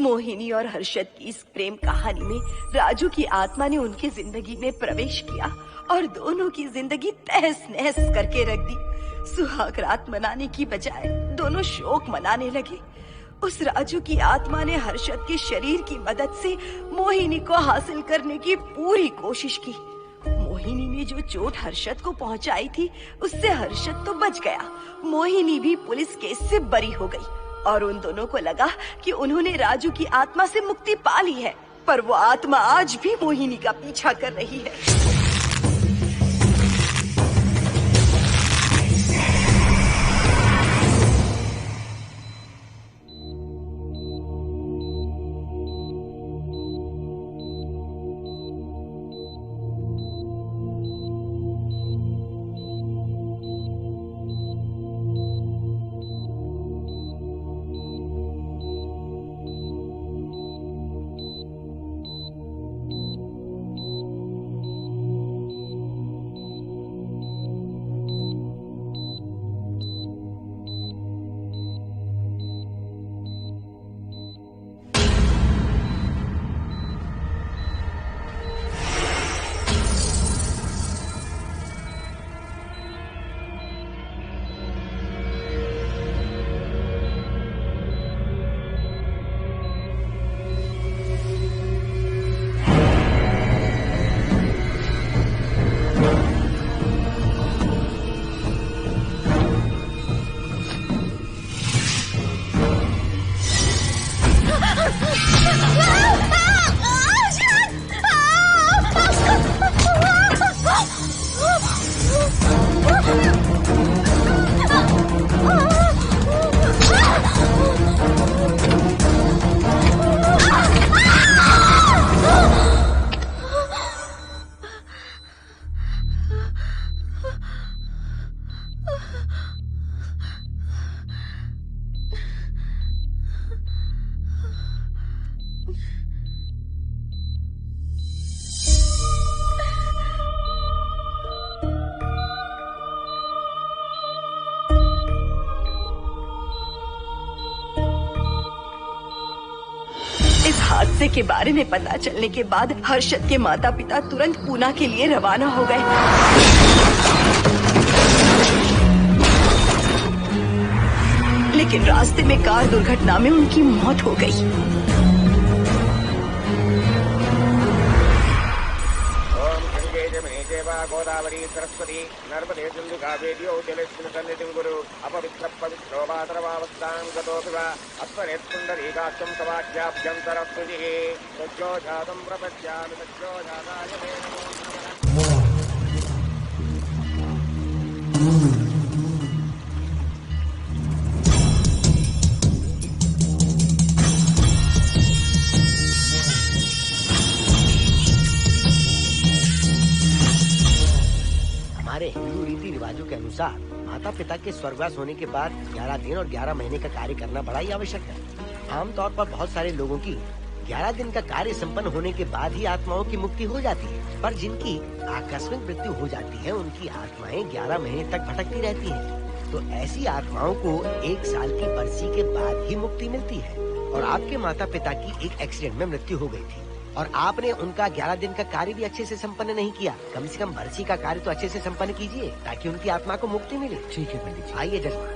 मोहिनी और हर्षद की इस प्रेम कहानी में राजू की आत्मा ने उनकी जिंदगी में प्रवेश किया और दोनों की जिंदगी तहस नहस करके रख दी। सुहाग रात मनाने की बजाय दोनों शोक मनाने लगे। उस राजू की आत्मा ने हर्षद के शरीर की मदद से मोहिनी को हासिल करने की पूरी कोशिश की। मोहिनी ने जो चोट हर्षद को पहुंचाई थी उससे हर्षद तो बच गया, मोहिनी भी पुलिस केस से बरी हो गई और उन दोनों को लगा कि उन्होंने राजू की आत्मा से मुक्ति पा ली है, पर वो आत्मा आज भी मोहिनी का पीछा कर रही है। इस हादसे के बारे में पता चलने के बाद हर्षद के माता पिता तुरंत पूना के लिए रवाना हो गए। लेकिन रास्ते में कार दुर्घटना में उनकी मौत हो गई। गोदावरी सरस्वती नर्मदे सिंधु कावेरी जलेस्मिन् सन्निधिं कुरु अपवित्र पवित्रो वातरवावस्थां गतोऽपि वा अस्मरेत्पुण्डरीकाक्षं तवाख्याभ्यन्तरस्तुतिः सज्जो जातं प्रपद्यामि सज्जो जाताय मे नमो नमः। हमारे हिंदू रीति रिवाजों के अनुसार माता पिता के स्वर्गवास होने के बाद 11 दिन और 11 महीने का कार्य करना बड़ा ही आवश्यक है। आमतौर पर बहुत सारे लोगों की 11 दिन का कार्य संपन्न होने के बाद ही आत्माओं की मुक्ति हो जाती है, पर जिनकी आकस्मिक मृत्यु हो जाती है उनकी आत्माएं 11 महीने तक भटकती रहती हैं। तो ऐसी आत्माओं को 1 साल की बरसी के बाद ही मुक्ति मिलती है। और आपके माता पिता की एक एक्सीडेंट में मृत्यु हो गई थी और आपने उनका 11 दिन का कार्य भी अच्छे से संपन्न नहीं किया। कम से कम बरसी का कार्य तो अच्छे से संपन्न कीजिए ताकि उनकी आत्मा को मुक्ति मिले। ठीक है पंडित जी। आइए जजमान।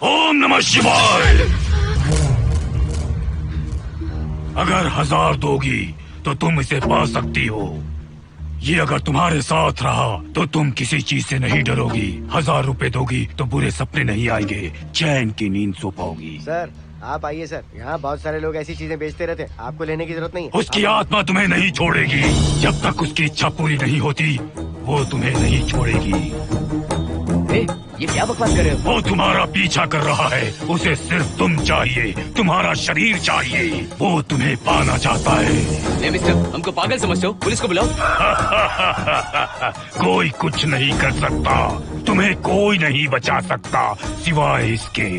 ओम नमः शिवाय। अगर 1000 दोगी तो तुम इसे पा सकती हो। ये अगर तुम्हारे साथ रहा तो तुम किसी चीज से नहीं डरोगी। 1000 रुपए दोगी तो बुरे सपने नहीं आएंगे, चैन की नींद सो पाओगी। सर आप आइए सर, यहाँ बहुत सारे लोग ऐसी चीजें बेचते रहते हैं, आपको लेने की जरूरत नहीं है। उसकी आत्मा तुम्हें नहीं छोड़ेगी। जब तक उसकी इच्छा पूरी नहीं होती वो तुम्हें नहीं छोड़ेगी। ये क्या बकवास कर रहे हो? वो तुम्हारा पीछा कर रहा है, उसे सिर्फ तुम चाहिए, तुम्हारा शरीर चाहिए। वो तुम्हें पाना चाहता है। मिस्टर, हमको पागल समझते हो? पुलिस को बुलाओ। कोई कुछ नहीं कर सकता, तुम्हें कोई नहीं बचा सकता सिवाय इसके।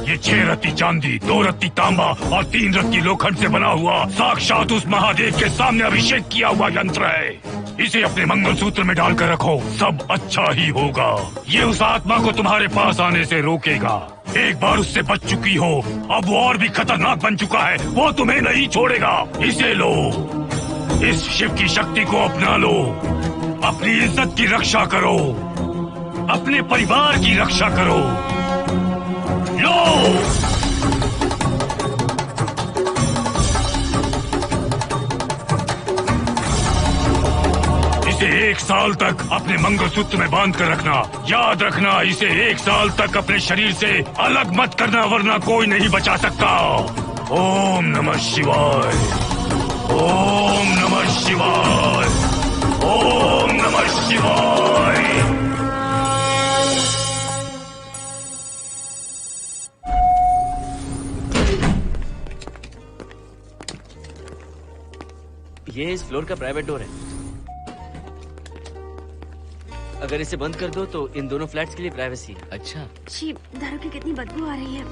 ये 6 रत्ती चांदी, 2 रत्ती तांबा और 3 रत्ती लोखंड से बना हुआ साक्षात उस महादेव के सामने अभिषेक किया हुआ यंत्र है। इसे अपने मंगलसूत्र में डालकर रखो, सब अच्छा ही होगा। ये उस आत्मा को तुम्हारे पास आने से रोकेगा। एक बार उससे बच चुकी हो, अब वो और भी खतरनाक बन चुका है, वो तुम्हें नहीं छोड़ेगा। इसे लो, इस शिव की शक्ति को अपना लो, अपनी इज्जत की रक्षा करो, अपने परिवार की रक्षा करो। लो, इसे 1 साल तक अपने मंगलसूत्र में बांध कर रखना। याद रखना, इसे 1 साल तक अपने शरीर से अलग मत करना, वरना कोई नहीं बचा सकता। ओम नमः शिवाय, ओम नमः शिवाय, ओम नमः शिवाय। ये इस फ्लोर का प्राइवेट डोर है। अगर इसे बंद कर दो तो इन दोनों फ्लैट्स के लिए प्राइवेसी है। अच्छा, छी, दारू की कितनी बदबू आ रही है।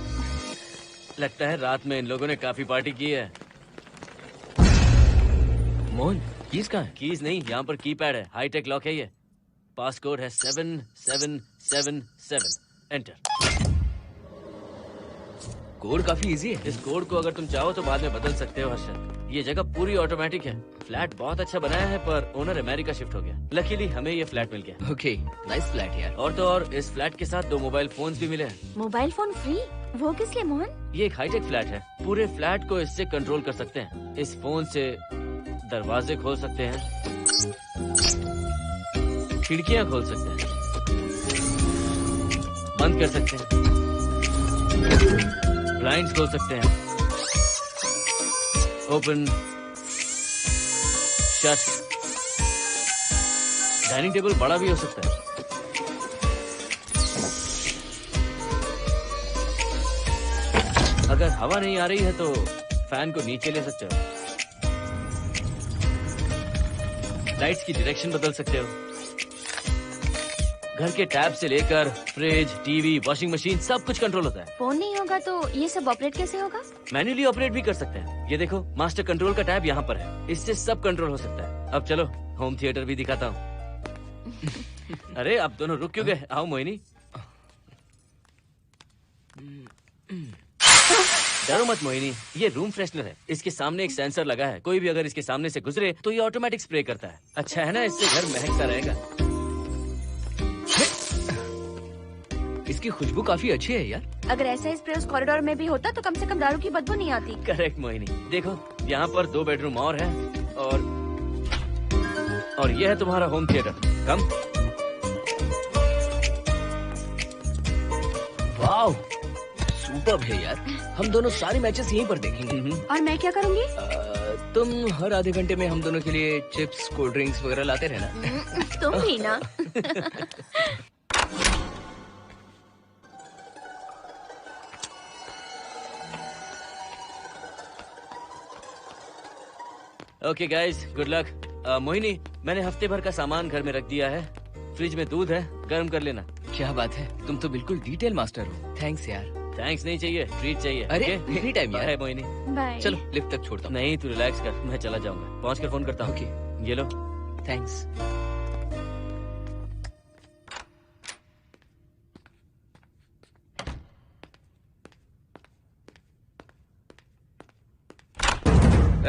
लगता है रात में इन लोगों ने काफी पार्टी की है। मोहन, कीज कहाँ है? कीज नहीं, यहाँ पर कीपैड है, हाईटेक लॉक है ये। पास कोड है 7777। एंटर। कोड काफी इजी है। इस कोड को अगर तुम चाहो तो बाद में बदल सकते हो हर्षद। ये जगह पूरी ऑटोमेटिक है। फ्लैट बहुत अच्छा बनाया है, पर ओनर अमेरिका शिफ्ट हो गया। लकीली हमें ये फ्लैट मिल गया। ओके, नाइस फ्लैट यार। और तो और इस फ्लैट के साथ 2 मोबाइल फोन्स भी मिले हैं। Mobile phone free? वो किस लिए मोहन? ये एक हाईटेक फ्लैट है, पूरे फ्लैट को इससे कंट्रोल कर सकते हैं। इस फोन से दरवाजे खोल सकते हैं, खिड़कियां खोल सकते हैं, बंद कर सकते हैं, ब्लाइंड्स खोल सकते हैं, ओपन, शट। डाइनिंग टेबल बड़ा भी हो सकता है। अगर हवा नहीं आ रही है तो फैन को नीचे ले सकते हो। लाइट्स की डायरेक्शन बदल सकते हो। घर के टैब से लेकर फ्रिज, टीवी, वॉशिंग मशीन सब कुछ कंट्रोल होता है। फोन नहीं होगा तो ये सब ऑपरेट कैसे होगा? मैन्युअली ऑपरेट भी कर सकते हैं। ये देखो, मास्टर कंट्रोल का टैब यहाँ पर है, इससे सब कंट्रोल हो सकता है। अब चलो होम थिएटर भी दिखाता हूँ। अरे आप दोनों रुक क्यों गए? आओ मोहिनी। डरो मत मोहिनी, ये रूम फ्रेशनर है। इसके सामने एक सेंसर लगा है, कोई भी अगर इसके सामने से गुजरे तो ये ऑटोमेटिक स्प्रे करता है। अच्छा है ना, इससे घर महकता रहेगा। इसकी खुशबू काफी अच्छी है यार। अगर ऐसा स्प्रे उस कॉरिडोर में भी होता तो कम से कम दारू की बदबू नहीं आती। करेक्ट मोहिनी। देखो यहाँ पर 2 बेडरूम और है, और ये है तुम्हारा होम थिएटर। कम। वाओ, सुपर्ब है यार। हम दोनों सारे मैचेस यहीं पर देखेंगे। और मैं क्या करूँगी? तुम हर आधे घंटे में हम दोनों के लिए चिप्स, कोल्ड ड्रिंक्स वगैरह लाते रहना। तुम ही ना। Okay guys, good luck. Mohini, मैंने हफ्ते भर का सामान घर में रख दिया है। फ्रिज में दूध है, गर्म कर लेना। क्या बात है, तुम तो बिल्कुल डिटेल मास्टर हो। थैंक्स यार। थैंक्स नहीं चाहिए, ट्रीट चाहिए। अरे okay? एनी टाइम यार। बाय मोहिनी। बाय। चलो लिफ्ट तक छोड़ता हूँ। नहीं, तू रिलैक्स कर, मैं चला जाऊंगा। पहुंच कर फोन करता हूँ। ओके, ये लो। थैंक्स।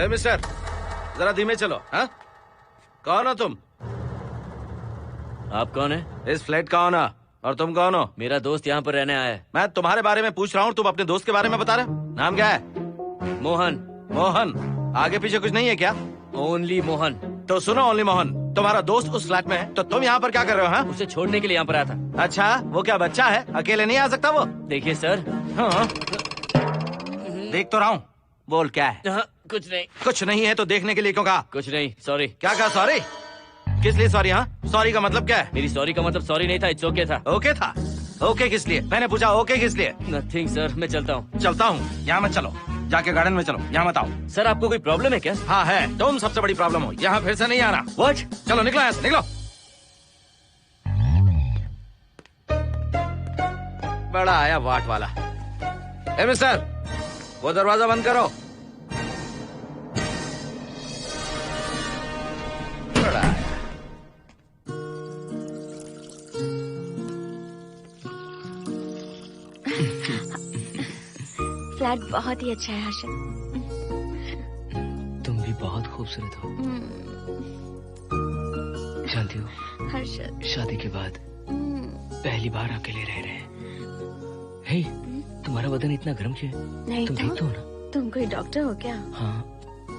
मिस्टर, जरा धीमे चलो। हाँ, कौन हो तुम? आप कौन है? इस फ्लैट का ओनर। और तुम कौन हो? मेरा दोस्त यहाँ पर रहने आया है। मैं तुम्हारे बारे में पूछ रहा हूँ, तुम अपने दोस्त के बारे में बता रहे हो। नाम क्या है? मोहन। मोहन? आगे पीछे कुछ नहीं है क्या? ओनली मोहन। तो सुनो ओनली मोहन, तुम्हारा दोस्त उस फ्लैट में है, तो तुम यहाँ पर क्या कर रहे हो? हाँ? उसे छोड़ने के लिए यहाँ पर आया था। अच्छा, वो क्या बच्चा है? अकेले नहीं आ सकता वो? देखिए सर। हाँ। देख तो रहा हूँ। बोल क्या है? हाँ, कुछ नहीं। कुछ नहीं है तो देखने के लिए क्यों कहा? कुछ नहीं, सॉरी। क्या कहा? सॉरी? किस लिए सॉरी? हाँ, सॉरी का मतलब क्या है? मेरी सॉरी का मतलब सॉरी नहीं था, इट्स ओके था। ओके था? ओके किस लिए? मैंने पूछा ओके किस लिए? नथिंग सर, मैं चलता हूँ। चलता हूँ? यहाँ मत चलो, जाके गार्डन में चलो, यहाँ मत आओ। सर आपको कोई प्रॉब्लम है क्या? हाँ है, तुम सबसे बड़ी प्रॉब्लम हो। यहाँ फिर से नहीं आना। व्हाट? चलो निकलो यहाँ से, निकलो। बड़ा आया वाट वाला। ए मिस्टर, वो दरवाजा बंद करो। बड़ा आया। फ्लैट बहुत ही अच्छा है हर्षद। तुम भी बहुत खूबसूरत हो। जानती हो, हर्षद शादी के बाद पहली बार अकेले रह रहे हैं। हे, तुम्हारा बदन इतना गर्म क्यों है? नहीं तुम देखते हो ना? तुम कोई डॉक्टर हो क्या? हाँ,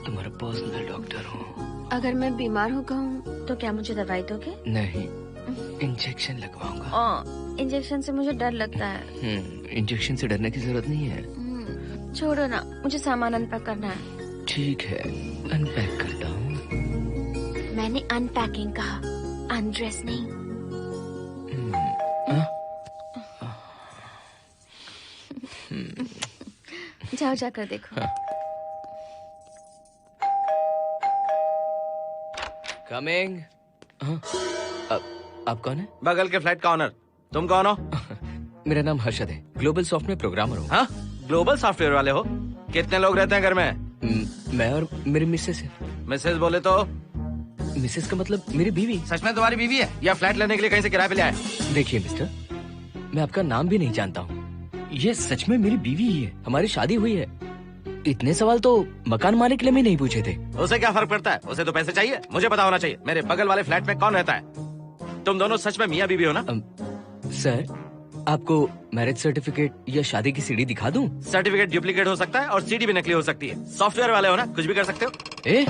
तुम्हारा पर्सनल डॉक्टर हूँ। अगर मैं बीमार हो गऊँ तो क्या मुझे दवाई दोगे? नहीं, इंजेक्शन लगवाऊंगा। इंजेक्शन से मुझे डर लगता है। इंजेक्शन से डरने की जरूरत नहीं है। छोड़ो ना, मुझे सामान अनपैक करना है। ठीक है, अनपैक करता हूँ। मैंने अनपैकिंग कहा, अनड्रेस नहीं। जाओ जाकर देखो। कमिंग। आप कौन है? बगल के फ्लैट का ऑनर। तुम कौन हो? मेरा नाम हर्षद है, ग्लोबल सॉफ्टवेयर प्रोग्रामर हूँ। हाँ, ग्लोबल सॉफ्टवेयर वाले हो? कितने लोग रहते हैं घर में? मैं और मेरी मिसेस है। मिसेज बोले तो? मिसेस का मतलब मेरी बीवी। सच में तुम्हारी बीवी है या फ्लैट लेने के लिए कहीं से किराए पे लाए? देखिए मिस्टर, मैं आपका नाम भी नहीं जानता हूँ। ये सच में मेरी बीवी ही है, हमारी शादी हुई है। इतने सवाल तो मकान मालिक ने भी नहीं पूछे थे। उसे क्या फर्क पड़ता है? उसे तो पैसे चाहिए। मुझे पता होना चाहिए मेरे बगल वाले फ्लैट में कौन रहता है। तुम दोनों सच में मियाँ बीवी हो ना? सर, आपको मैरिज सर्टिफिकेट या शादी की सीडी दिखा दूं? सर्टिफिकेट डुप्लीकेट हो सकता है और सीडी भी नकली हो सकती है। सॉफ्टवेयर वाले हो ना, कुछ भी कर सकते हो। ए,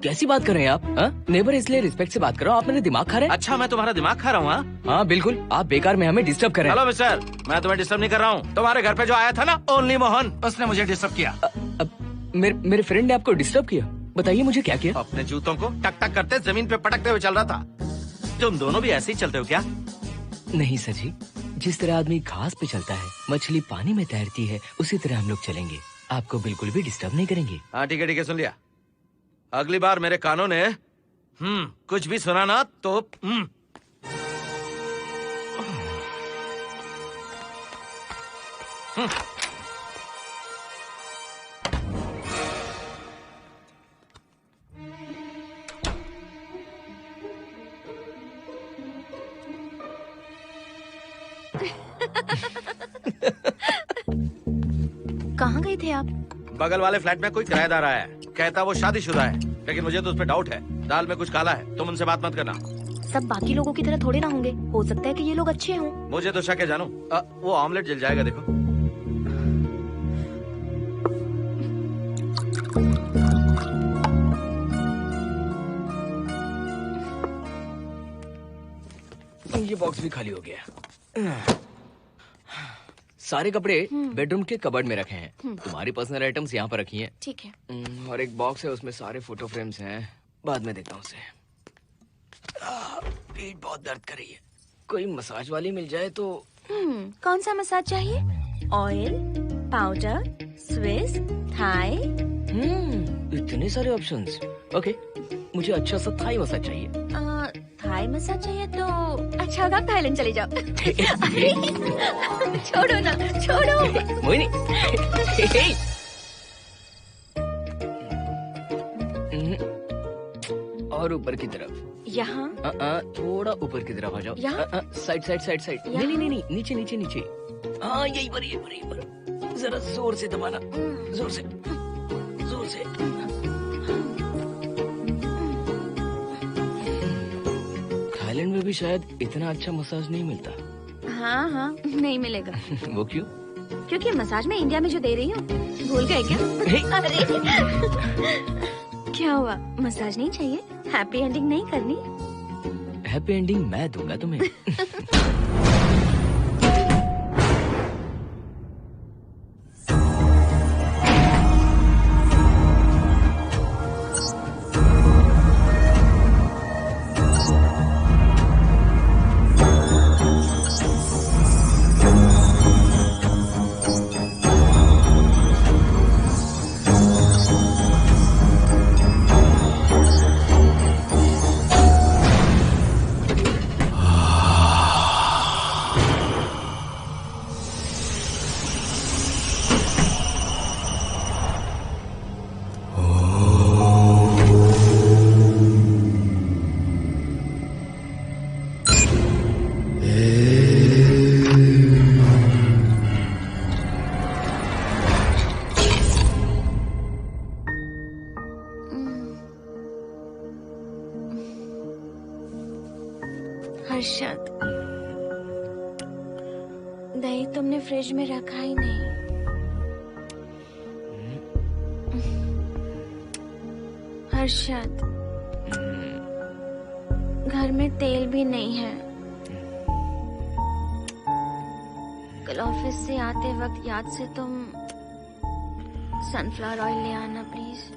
कैसी बात कर रहे हैं आप? नेबर, इसलिए रिस्पेक्ट से बात करो। आप मेरे दिमाग खा रहे हैं? अच्छा, मैं तुम्हारा दिमाग खा रहा हूँ? हाँ बिल्कुल, आप बेकार में हमें डिस्टर्ब कर रहे हैं। हेलो मिस्टर, मैं तुम्हें डिस्टर्ब नहीं कर रहा हूँ। तुम्हारे घर पे जो आया था ना, ओनली मोहन, उसने मुझे डिस्टर्ब किया। मेरे फ्रेंड ने आपको डिस्टर्ब किया? बताइए मुझे क्या किया? अपने जूतों को टक टक करते जमीन पे पटकते हुए चल रहा था। तुम दोनों भी ऐसे ही चलते हो क्या? नहीं सर जी, जिस तरह आदमी घास पे चलता है, मछली पानी में तैरती है, उसी तरह हम लोग चलेंगे। आपको बिल्कुल भी डिस्टर्ब नहीं करेंगे। हाँ ठीक है, सुन लिया। अगली बार मेरे कानों ने कुछ भी सुना ना तो कहाँ गए थे आप? बगल वाले फ्लैट में कोई किराएदार आया है, कहता वो शादीशुदा है, लेकिन मुझे तो उस पर डाउट है। दाल में कुछ काला है, तुम उनसे बात मत करना। सब बाकी लोगों की तरह थोड़े ना होंगे, हो सकता है कि ये लोग अच्छे हों। मुझे तो शक है जानू। वो ऑमलेट जल जाएगा, देखो। ये बॉक्स भी खाली हो गया। सारे कपड़े बेडरूम के कबर्ड में रखे हैं। तुम्हारी पर्सनल आइटम्स यहाँ पर रखी हैं। ठीक है। और एक बॉक्स है, उसमें सारे फोटो फ्रेम्स हैं। बाद में देखता हूँ उसे। पीठ बहुत दर्द कर रही है, कोई मसाज वाली मिल जाए तो। कौन सा मसाज चाहिए? Oil, powder, Swiss, Thai? इतने सारे ऑप्शंस। ओके, मुझे अच्छा सा थाई मसाज चाहिए। थाई मसाज चाहिए तो अच्छा होगा थाईलैंड चले जाओ। छोड़ो ना, छोड़ो। मोहिनी। और ऊपर की तरफ। यहाँ? थोड़ा ऊपर की तरफ आ जाओ। यहाँ? Side side side side. नहीं नहीं नहीं, नीचे नीचे नीचे। हाँ यही पर, यही पर, यही पर। जरा जोर से दबाना, जोर से, जोर से। थाईलैंड में भी शायद इतना अच्छा मसाज नहीं मिलता। हाँ हाँ, नहीं मिलेगा। वो क्यों? क्योंकि मसाज में इंडिया में जो दे रही हूँ, भूल गए क्या? अरे क्या हुआ, मसाज नहीं चाहिए? हैप्पी एंडिंग नहीं करनी? हैप्पी एंडिंग मैं दूंगा तुम्हें। हर्षद, दही तुमने फ्रिज में रखा ही नहीं। हर्षद, घर में तेल भी नहीं है। कल ऑफिस से आते वक्त याद से तुम सनफ्लावर ऑयल ले आना प्लीज।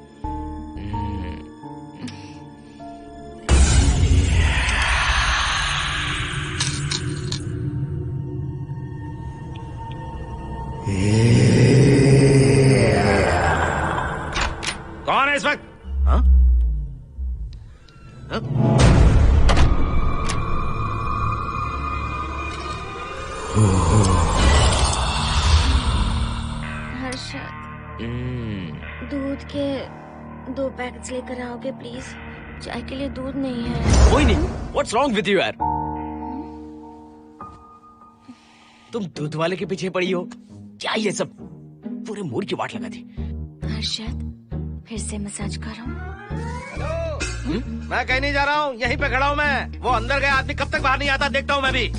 कौन है इस वक्त? हाँ? हाँ? हर्षद, दूध के 2 पैकेट्स लेकर आओगे प्लीज? चाय के लिए दूध नहीं है। कोई नहीं। व्हाट्स रॉन्ग विद यू यार? तुम दूध वाले के पीछे पड़ी हो? क्या ये सब? पूरे मूड की वाट लगा दी। हर्षद, फिर से मसाज करो। मैं कहीं नहीं जा रहा हूँ, यहीं पे खड़ा हूँ मैं। वो अंदर गया आदमी कब तक बाहर नहीं आता, देखता हूँ मैं भी।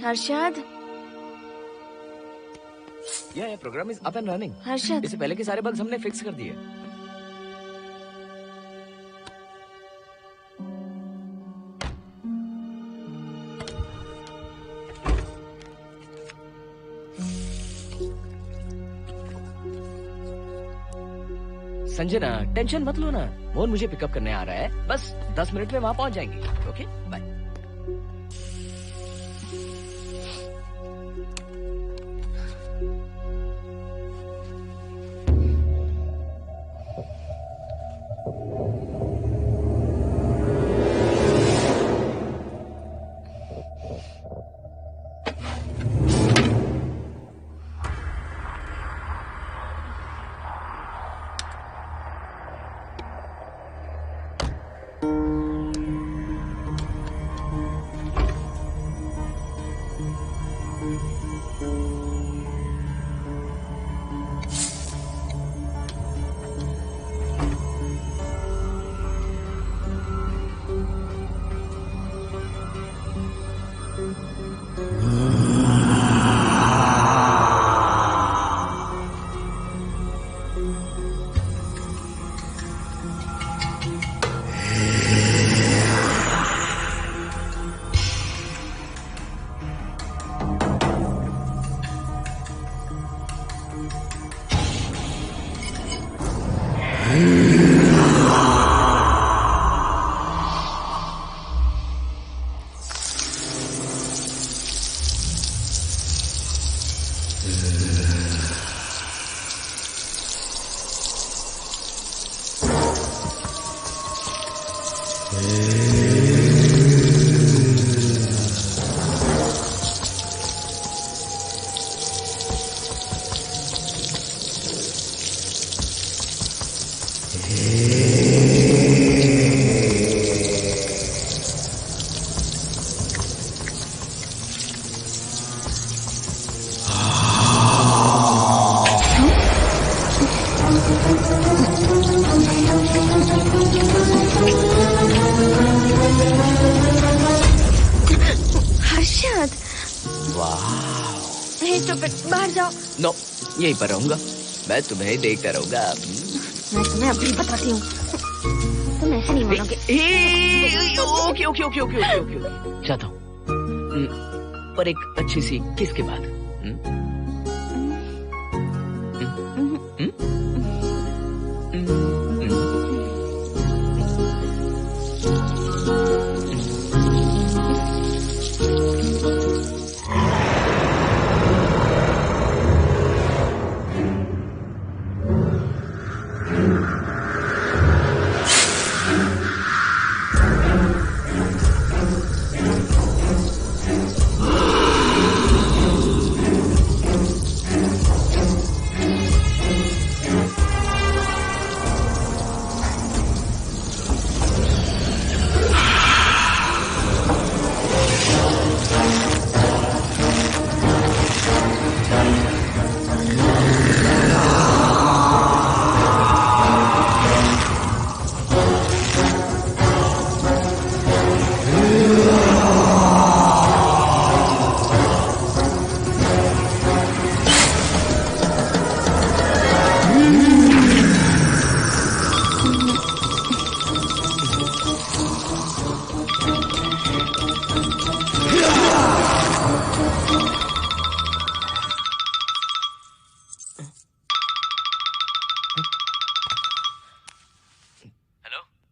हर्षद, ये program is up and running. Harshad, इससे पहले के सारे बग्स हमने फिक्स कर दिए। संजना, टेंशन मत लो ना, मोहन मुझे पिकअप करने आ रहा है, बस 10 मिनट में वहां पहुंच जाएंगे। Okay bye. बाहर जाओ। नो, यहीं पर रहूंगा, मैं तुम्हें देखता रहूंगा। मैं तुम्हें अभी बताती हूँ, तुम ऐसे नहीं मानोगे। Okay okay okay okay okay okay, चाहता हूँ, पर एक अच्छी सी किस के बाद।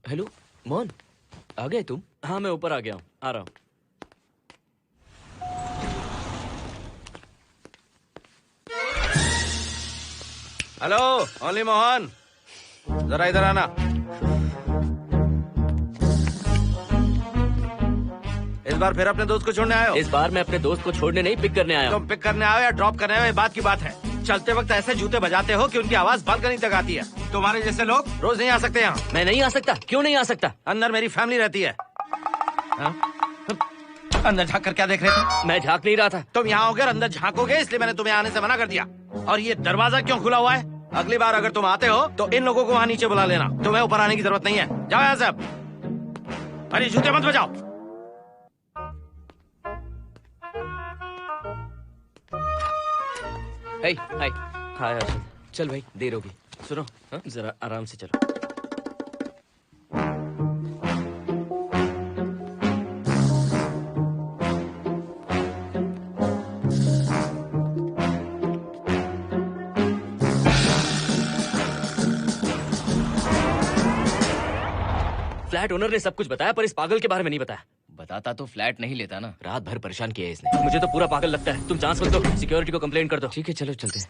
हेलो मोहन, आ गए तुम? हाँ, मैं ऊपर आ गया हूँ, आ रहा हूँ। हेलो, ओनली मोहन, जरा इधर आना। इस बार फिर अपने दोस्त को छोड़ने आए हो? इस बार मैं अपने दोस्त को छोड़ने नहीं, पिक करने आया हूँ। तुम पिक करने आए हो या ड्रॉप करने आए हो, ये बात की बात है। चलते वक्त ऐसे जूते बजाते हो कि उनकी आवाज बालकनी तक आती है। तुम्हारे जैसे लोग रोज नहीं आ सकते यहाँ। मैं नहीं आ सकता? क्यों नहीं आ सकता? अंदर मेरी फैमिली रहती है। अंदर झांक कर क्या देख रहे थे? मैं झांक नहीं रहा था। तुम यहाँ होकर अंदर झांकोगे, इसलिए मैंने तुम्हें आने से मना कर दिया। और ये दरवाजा क्यों खुला हुआ है? अगली बार अगर तुम आते हो तो इन लोगों को वहाँ नीचे बुला लेना। तुम्हें ऊपर आने की जरूरत नहीं है। जाओ यहाँ से अब। अरे जूते मत बजाओ। हे हाय। हाय हर्षद। चल भाई, देर होगी। सुनो, हाँ? जरा आराम से चलो। फ्लैट ओनर ने सब कुछ बताया पर इस पागल के बारे में नहीं बताया। बताता तो फ्लैट नहीं लेता ना। रात भर परेशान किया है इसने। मुझे तो पूरा पागल लगता है। तुम चांस मत दो, सिक्योरिटी को कंप्लेंट कर दो। ठीक है चलो चलते हैं।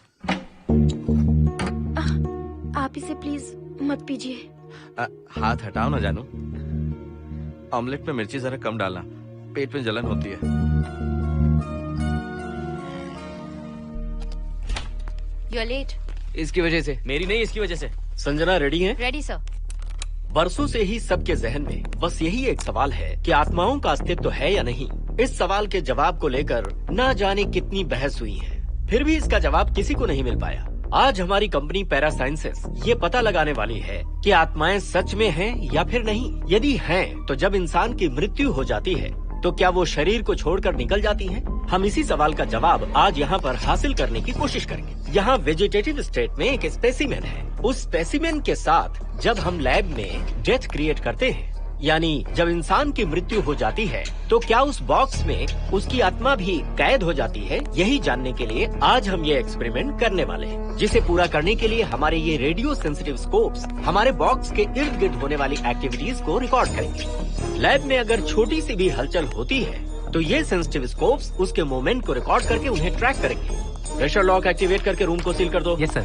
आप इसे प्लीज मत पीजिए। हाथ हटाओ ना जानू। ऑमलेट में मिर्ची जरा कम डालना, पेट में जलन होती है। You are late. इसकी वजह से। मेरी नहीं, इसकी वजह से। संजना रेडी हैं? Ready sir. बरसों से ही सबके जहन में बस यही एक सवाल है कि आत्माओं का अस्तित्व है या नहीं। इस सवाल के जवाब को लेकर ना जाने कितनी बहस हुई है, फिर भी इसका जवाब किसी को नहीं मिल पाया। आज हमारी कंपनी पैरा साइंसेस ये पता लगाने वाली है कि आत्माएं सच में हैं या फिर नहीं। यदि हैं, तो जब इंसान की मृत्यु हो जाती है तो क्या वो शरीर को छोड़कर निकल जाती हैं? हम इसी सवाल का जवाब आज यहाँ पर हासिल करने की कोशिश करेंगे। यहाँ वेजिटेटिव स्टेट में एक स्पेसिमेन है। उस स्पेसिमेन के साथ जब हम लैब में डेथ क्रिएट करते हैं, यानी जब इंसान की मृत्यु हो जाती है, तो क्या उस बॉक्स में उसकी आत्मा भी कैद हो जाती है? यही जानने के लिए आज हम ये एक्सपेरिमेंट करने वाले हैं, जिसे पूरा करने के लिए हमारे ये रेडियो सेंसिटिव स्कोप्स हमारे बॉक्स के इर्द गिर्द होने वाली एक्टिविटीज को रिकॉर्ड करेंगे। लैब में अगर छोटी सी भी हलचल होती है तो ये सेंसिटिव स्कोप्स उसके मूवमेंट को रिकॉर्ड करके उन्हें ट्रैक करेंगे। प्रेशर लॉक एक्टिवेट करके रूम को सील कर दो। Yes sir.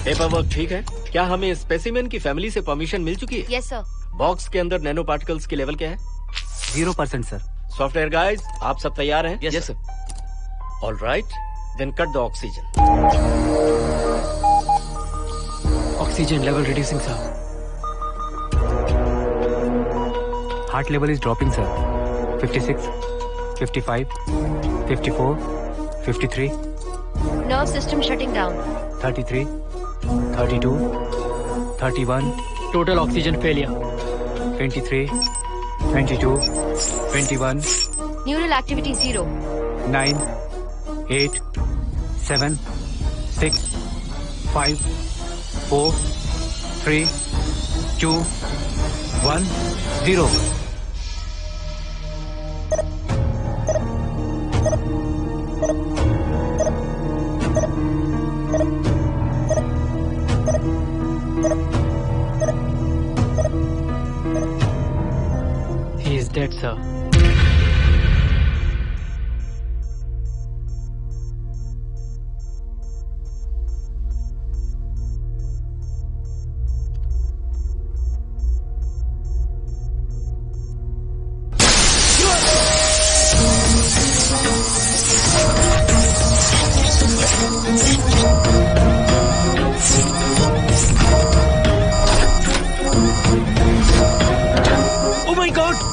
पेपर वर्क ठीक है? क्या हमें स्पेसिमेन की फैमिली से परमिशन मिल चुकी है? Yes sir. बॉक्स के अंदर नैनो पार्टिकल्स की लेवल क्या है? 0% सर। सॉफ्टवेयर गाइस, आप सब तैयार हैं? Yes sir. All right, then cut the oxygen. Oxygen level reducing sir. Heart level is dropping sir. 56, 55, 54, 53, Nerve system shutting down. 33, 32, 31. Total oxygen failure. 23, 22, 21, Neural activity 0. 9, 8, 7, 6, 5, 4, 3, 2, 1, 0. He is dead, sir.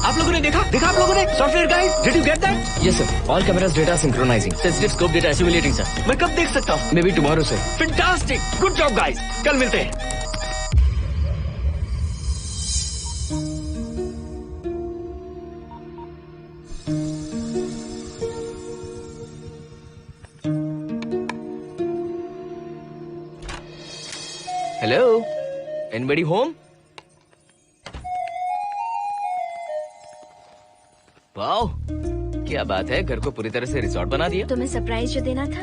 आप लोगों ने देखा आप लोगों ने? Software guys, did you get that? Yes sir. All cameras data synchronizing. Sensitive scope data assimilating sir. मैं कब देख सकता हूँ? Maybe tomorrow sir. Fantastic, good job guys, कल मिलते हैं। Hello. Anybody home? वाओ, क्या बात है, घर को पूरी तरह से रिसोर्ट बना दिया। तुम्हें सरप्राइज जो देना था।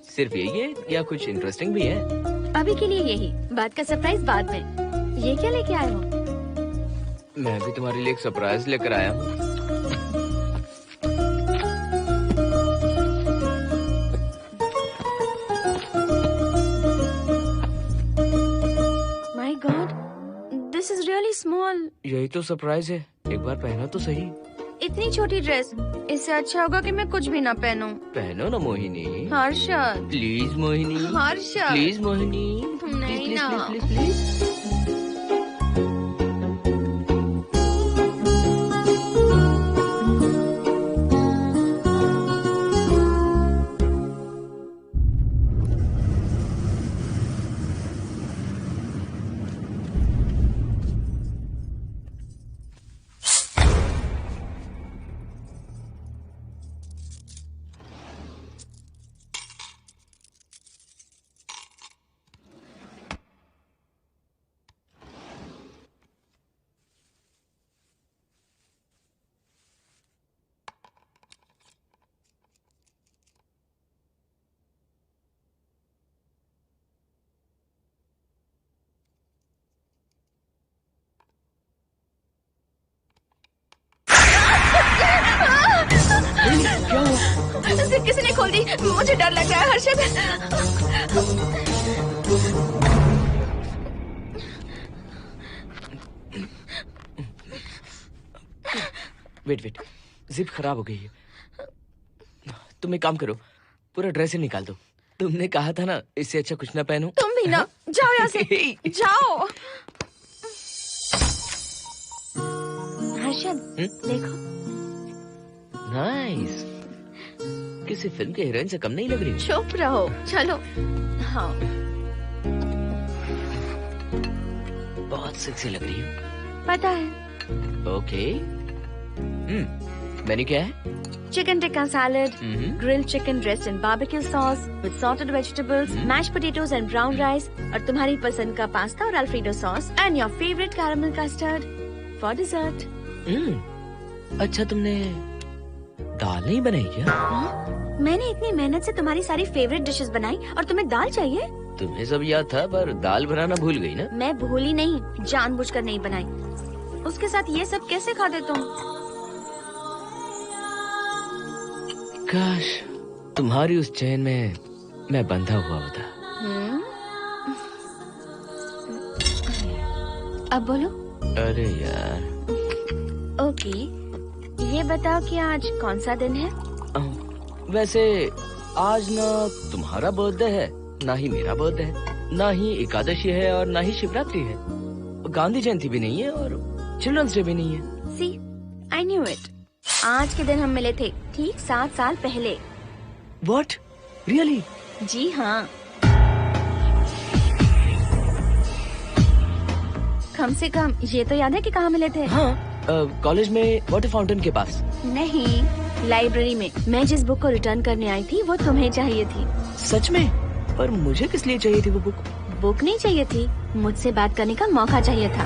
सिर्फ यही है या कुछ इंटरेस्टिंग भी है? अभी के लिए यही, बाद का सरप्राइज बाद में। ये क्या लेके आए हो? मैं भी तुम्हारे लिए एक सरप्राइज लेकर आया हूँ। My God, this is really small. यही तो सरप्राइज है, एक बार पहना तो सही। इतनी छोटी ड्रेस, इससे अच्छा होगा कि मैं कुछ भी ना पहनूं। पहनो ना मोहिनी। हर्षद, प्लीज मोहिनी। हर्षद, प्लीज मोहिनी। नहीं प्लीज, ना। Please, please, please. जिप किसी ने खोल दी, मुझे डर लग रहा है हर्षद। वेट, जिप खराब हो गई है। तुम एक काम करो, पूरा ड्रेस ही निकाल दो। तुमने कहा था ना इससे अच्छा कुछ ना पहनो। तुम भी ना, जाओ यहाँ से, जाओ। हर्षद, देखो। नाइस, किसी फिल्म के हीरोइन से कम नहीं लग रही। चुप रहो, चलो। हाँ, बहुत सेक्सी लग रही हो। पता है। ओके। मेन्यू क्या है? Chicken tikka salad, grilled chicken dressed in barbecue sauce with salted vegetables, mashed potatoes and brown rice, और तुम्हारी पसंद का पास्ता और alfredo sauce, and your favorite caramel custard for dessert. अच्छा, तुमने दाल नहीं बनाई क्या? मैंने इतनी मेहनत से तुम्हारी सारी फेवरेट डिशेस बनाई और तुम्हें दाल चाहिए? तुम्हें सब याद था पर दाल बनाना भूल गई ना? मैं भूली नहीं, जानबूझकर नहीं बनाई। उसके साथ ये सब कैसे खाते तुम? काश तुम्हारी उस चैन में मैं बंधा हुआ होता। अब बोलो। अरे यार। ओके, ये बताओ कि आज कौन सा दिन है? वैसे आज ना तुम्हारा बर्थडे है, ना ही मेरा बर्थडे है, ना ही एकादशी है और ना ही शिवरात्रि है। गांधी जयंती भी नहीं है और चिल्ड्रंस डे भी नहीं है। See, I knew it. आज के दिन हम मिले थे ठीक 7 साल पहले। What? Really? जी हाँ। कम से कम ये तो याद है कि कहाँ मिले थे? हाँ, कॉलेज में वाटर फाउंटेन के पास। नहीं, लाइब्रेरी में। मैं जिस बुक को रिटर्न करने आई थी वो तुम्हें चाहिए थी। सच में? पर मुझे किस लिए चाहिए थी वो बुक? बुक नहीं चाहिए थी, मुझसे बात करने का मौका चाहिए था।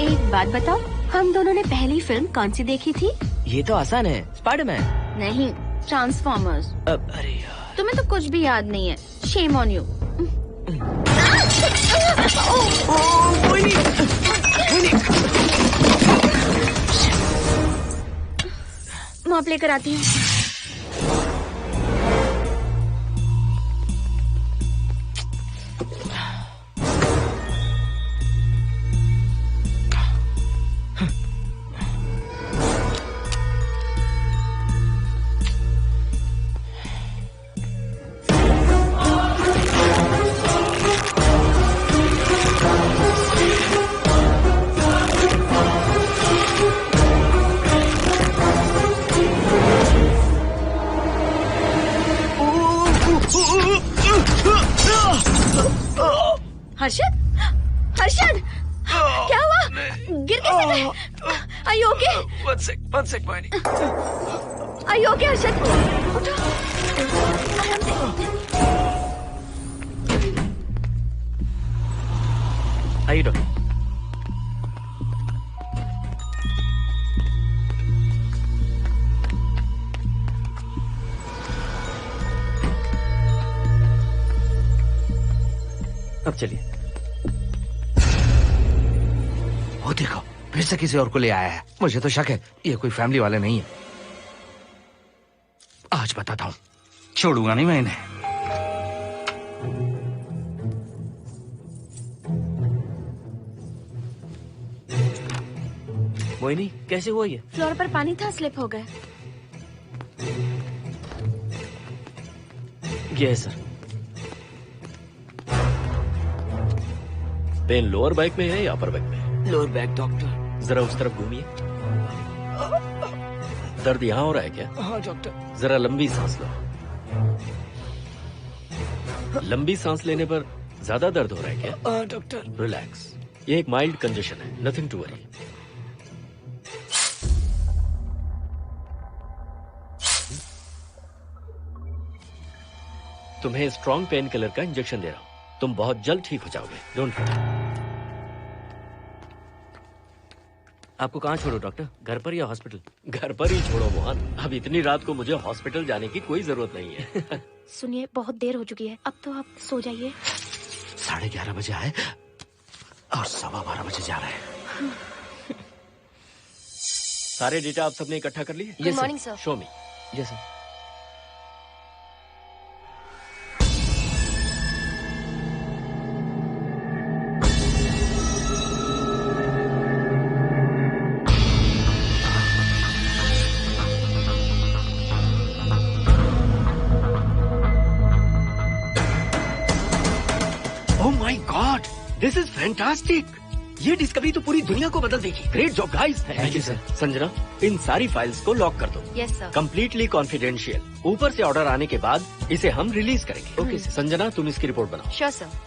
एक बात बताओ, हम दोनों ने पहली फिल्म कौन सी देखी थी? ये तो आसान है, स्पाइडरमैन। नहीं, ट्रांसफॉर्मर्स। अरे यार, तुम्हें तो कुछ भी याद नहीं है। Shame on you. मॉप लेकर आती हूँ। हर्षद, हर्षद, क्या हुआ? गिर कैसे गए? Are you okay? One sec, Moini. Are you okay, Harshad? उठो, आराम से। आइए डॉक्टर। अब चलिए। वो देखो, फिर से किसी और को ले आया है। मुझे तो शक है ये कोई फैमिली वाले नहीं है। आज बताता हूँ, छोड़ूंगा नहीं मैं इन्हें। मोहिनी, कैसे हुआ ये? फ्लोर पर पानी था, स्लिप हो गए। ये है सर। पेन लोअर बैक में है या अपर बैक में? Lower back doctor. जरा उस तरफ घूमिए। दर्द यहाँ हो रहा है क्या? हाँ डॉक्टर। जरा लंबी सांस लो। लंबी सांस लेने पर ज्यादा दर्द हो रहा है क्या? हाँ डॉक्टर। रिलैक्स, ये एक माइल्ड कंजेशन है, नथिंग टू वरी। तुम्हें स्ट्रॉन्ग पेन किलर का इंजेक्शन दे रहा हूँ, तुम बहुत जल्द ठीक हो जाओगे। Don't worry. आपको कहाँ छोड़ो डॉक्टर, घर पर या हॉस्पिटल? घर पर ही छोड़ो मोहन, अब इतनी रात को मुझे हॉस्पिटल जाने की कोई जरूरत नहीं है। सुनिए, बहुत देर हो चुकी है, अब तो आप सो जाइए। 11:30 बजे आए और 12:15 बजे जा रहे हैं। सारे डेटा आप सबने इकट्ठा कर लिए? Good morning, sir. Show me. Yes sir. This is fantastic. ये डिस्कवरी तो पूरी दुनिया को बदल देगी। Great job guys. Thank you sir. Sanjana, इन सारी फाइल्स को लॉक कर दो। Yes sir. Completely confidential. ऊपर से ऑर्डर आने के बाद इसे हम रिलीज करेंगे। Okay sir. संजना, तुम इसकी रिपोर्ट बनाओ। Sure sir.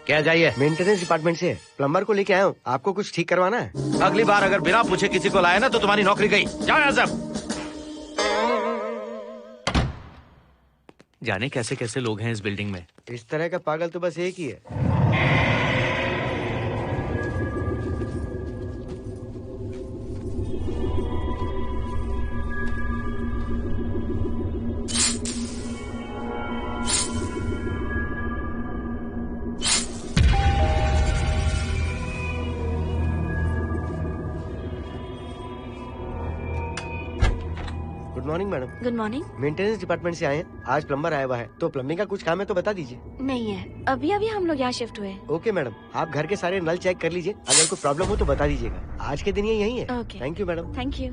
क्या चाहिए? मेंटेनेंस डिपार्टमेंट से प्लम्बर को लेके आया हूँ। आपको कुछ ठीक करवाना है? अगली बार अगर बिना पूछे किसी को लाए ना तो तुम्हारी नौकरी गई। जाओ यहाँ सब। जाने कैसे कैसे लोग हैं इस बिल्डिंग में। इस तरह का पागल तो बस एक ही है। Good morning madam. Good morning. Maintenance department से आए हैं। आज प्लम्बर आया हुआ है, तो प्लम्बिंग का कुछ काम है तो बता दीजिए। नहीं है, अभी अभी हम लोग यहाँ शिफ्ट हुए हैं। ओके मैडम, आप घर के सारे नल चेक कर लीजिए, अगर कोई प्रॉब्लम हो तो बता दीजिएगा। आज के दिन ये यही है। Okay. Thank you madam. Thank you.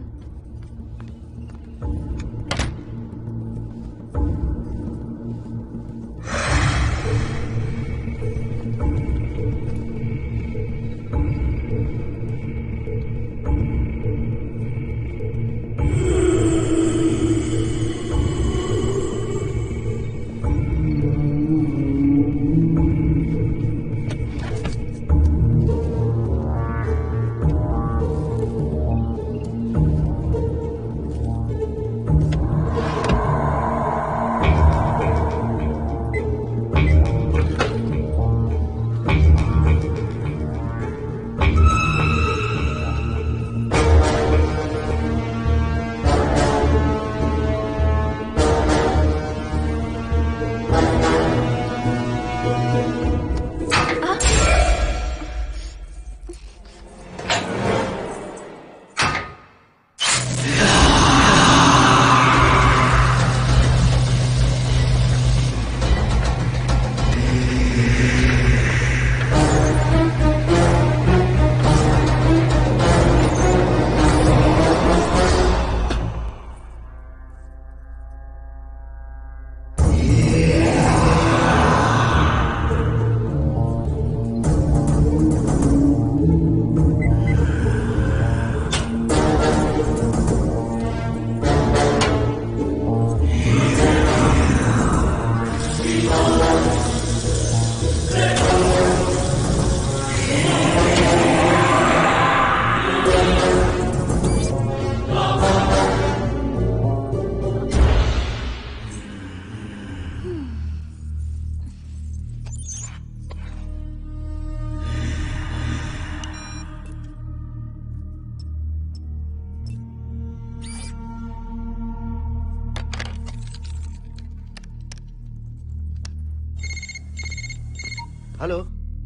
Hello,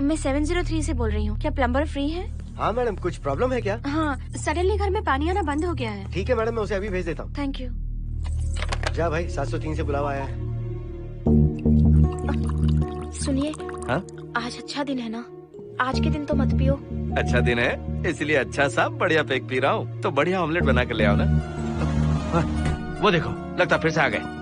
मैं 703 से बोल रही हूँ। क्या प्लम्बर फ्री है? हाँ मैडम, कुछ प्रॉब्लम है क्या? हाँ, सडनली घर में पानी आना बंद हो गया है। ठीक है मैडम, मैं उसे अभी भेज देता हूँ। Thank you. जा भाई, 703 से बुलावा आया है। सुनिए, हाँ? आज अच्छा दिन है ना? आज के दिन तो मत पियो। अच्छा दिन है, इसलिए अच्छा सा बढ़िया पेक पी रहा हूँ। तो बढ़िया ऑमलेट बना कर ले आओ ना। वो देखो, लगता फिर से आ गए।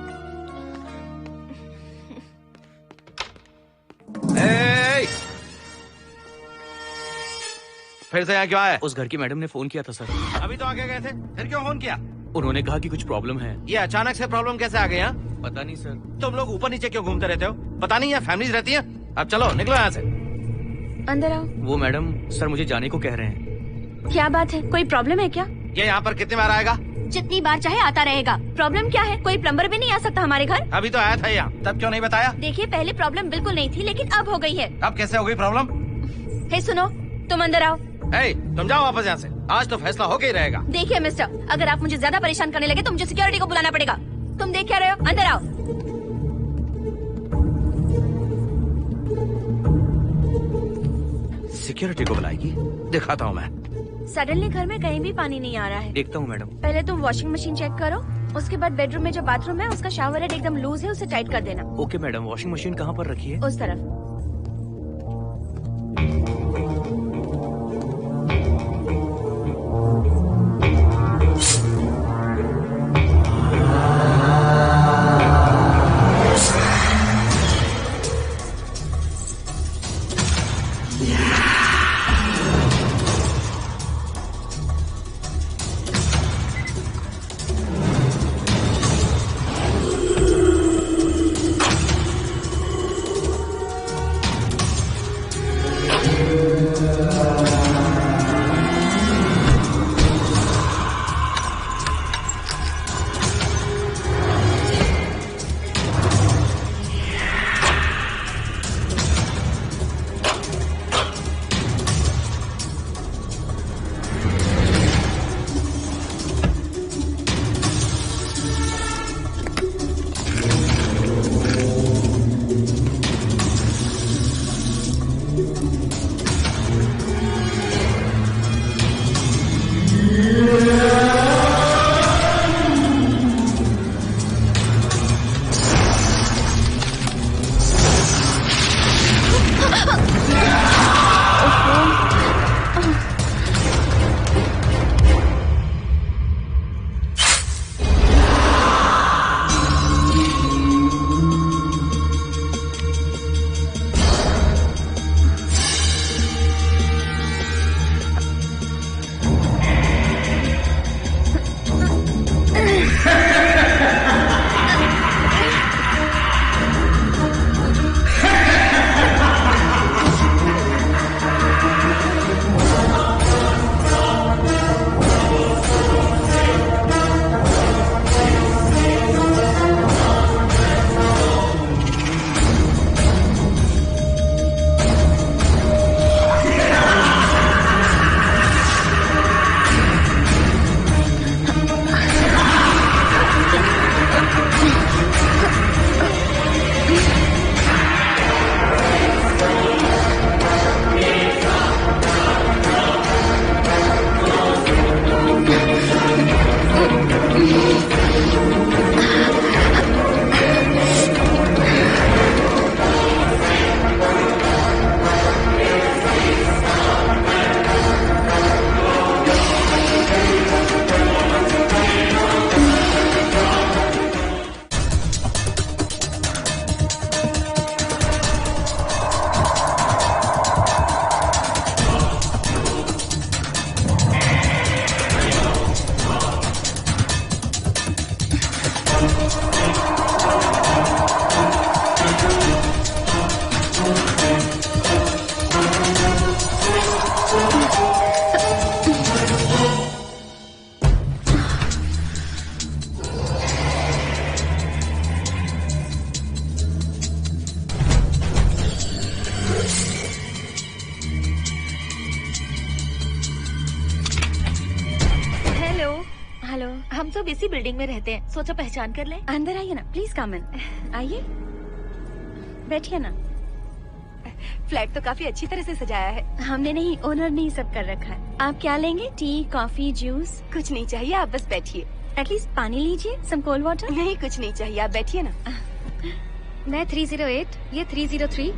फिर से यहाँ क्यों आए? उस घर की मैडम ने फोन किया था सर। अभी तो आगे गए थे, फिर क्यों फोन किया? उन्होंने कहा कि कुछ प्रॉब्लम है। ये अचानक से प्रॉब्लम कैसे आ गई? यहाँ पता नहीं सर। तुम लोग ऊपर नीचे क्यों घूमते रहते हो? पता नहीं यहाँ फैमिलीज रहती हैं? अब चलो निकलो यहाँ से। अंदर आओ। वो मैडम सर मुझे जाने को कह रहे हैं। क्या बात है, कोई प्रॉब्लम है क्या? ये यहाँ पर कितनी बार आएगा? जितनी बार चाहे आता रहेगा। प्रॉब्लम क्या है? कोई प्लम्बर भी नहीं आ सकता हमारे घर? अभी तो आया था यहाँ, तब क्यों नहीं बताया? देखिए, पहले प्रॉब्लम बिल्कुल नहीं थी, लेकिन अब हो गई है। अब कैसे हो गई प्रॉब्लम? हे सुनो, तुम अंदर आओ। तुम जाओ वापस यहाँ से। आज तो फैसला होके ही रहेगा। देखिए मिस्टर, अगर आप मुझे ज्यादा परेशान करने लगे तो मुझे सिक्योरिटी को बुलाना पड़ेगा। तुम देख क्या रहे हो? अंदर आओ। सिक्योरिटी को बुलाएगी? दिखाता हूँ मैं। सडनली घर में कहीं भी पानी नहीं आ रहा है। देखता हूँ मैडम। पहले तुम वॉशिंग मशीन चेक करो, उसके बाद बेडरूम में जो बाथरूम है उसका शावर हेड एकदम लूज है, उसे टाइट कर देना। Okay madam. वॉशिंग मशीन कहाँ पर रखी है? उस तरफ। हेलो। हम सब इसी बिल्डिंग में रहते हैं, सोचा पहचान कर लें। अंदर आइए ना, प्लीज कम इन। आइए, बैठिए ना। फ्लैट तो काफी अच्छी तरह से सजाया है। हमने नहीं, ओनर ने ही सब कर रखा है। आप क्या लेंगे? T, coffee, juice? कुछ नहीं चाहिए, आप बस बैठिए। एटलीस्ट पानी लीजिए, सम कोल्ड वाटर। नहीं, कुछ नहीं चाहिए, आप बैठिए ना। मैं 308, ये 303,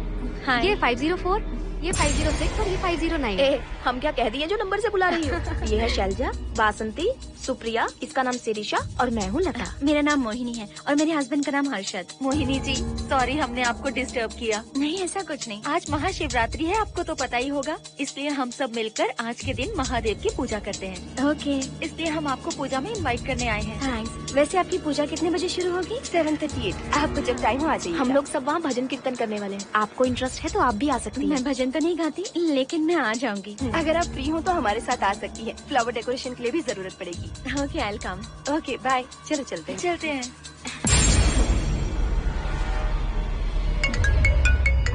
हाँ। ये 504, ये 506 और ये 509। ए, हम क्या कह दिए जो नंबर से बुला रही हो? ये है शैलजा, बासंती, सुप्रिया, इसका नाम शिरीषा और मैं हूँ लता। मेरा नाम मोहिनी है और मेरे हस्बैंड का नाम हर्षद। मोहिनी जी, सॉरी हमने आपको डिस्टर्ब किया। नहीं, ऐसा कुछ नहीं। आज महाशिवरात्रि है, आपको तो पता ही होगा, इसलिए हम सब मिलकर आज के दिन महादेव की पूजा करते हैं। ओके, इसलिए हम आपको पूजा में इनवाइट करने आए हैं। थैंक्स। वैसे आपकी पूजा कितने बजे शुरू होगी? 7:38। आपको जब टाइम हो आ जाइए। हम लोग सब वहाँ भजन कीर्तन करने वाले हैं। आपको इंटरेस्ट है तो आप भी आ सकती मैं हैं। भजन तो नहीं गाती, लेकिन मैं आ जाऊंगी। अगर आप फ्री हो तो हमारे साथ आ सकती है। फ्लावर डेकोरेशन के लिए भी जरूरत पड़ेगी। Okay, I will come. Okay, bye. चलो चलते हैं। चलते हैं।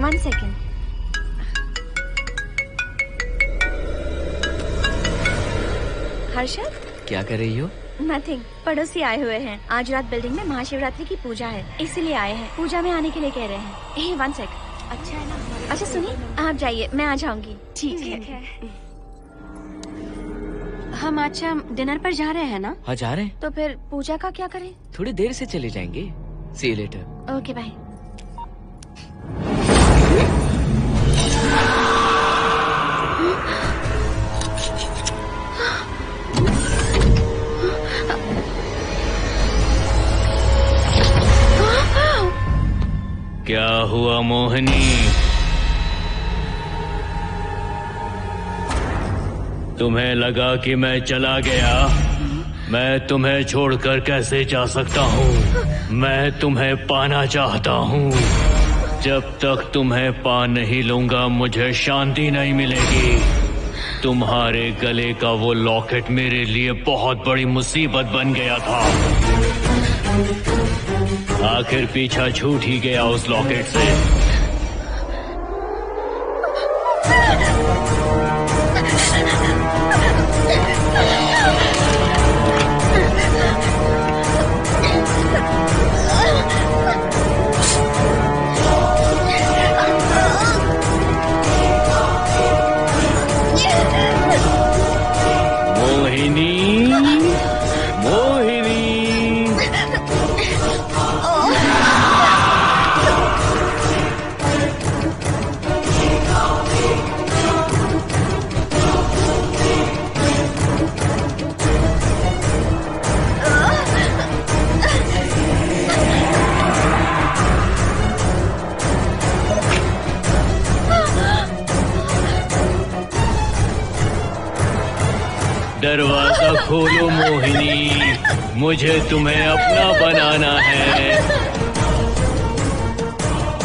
1 सेकेंड। हर्षद, क्या कर रही हो? नथिंग। पड़ोसी आए हुए हैं। आज रात बिल्डिंग में महाशिवरात्रि की पूजा है, इसीलिए आए हैं। पूजा में आने के लिए कह रहे हैं। 1 सेकेंड। अच्छा है ना? अच्छा सुनिए, आप जाइए, मैं आ जाऊंगी। ठीक है। हम अच्छा डिनर पर जा रहे हैं ना? हाँ जा रहे हैं। तो फिर पूजा का क्या करें? थोड़ी देर से चले जाएंगे। See you later. Okay, bye. क्या हुआ मोहिनी? तुम्हें लगा कि मैं चला गया? मैं तुम्हें छोड़कर कैसे जा सकता हूँ? मैं तुम्हें पाना चाहता हूँ। जब तक तुम्हें पा नहीं लूंगा मुझे शांति नहीं मिलेगी। तुम्हारे गले का वो लॉकेट मेरे लिए बहुत बड़ी मुसीबत बन गया था। आखिर पीछा छूट ही गया उस लॉकेट से। मोहिनी, मोहिनी। दरवाजा खोलो मोहिनी, मुझे तुम्हें अपना बनाना है।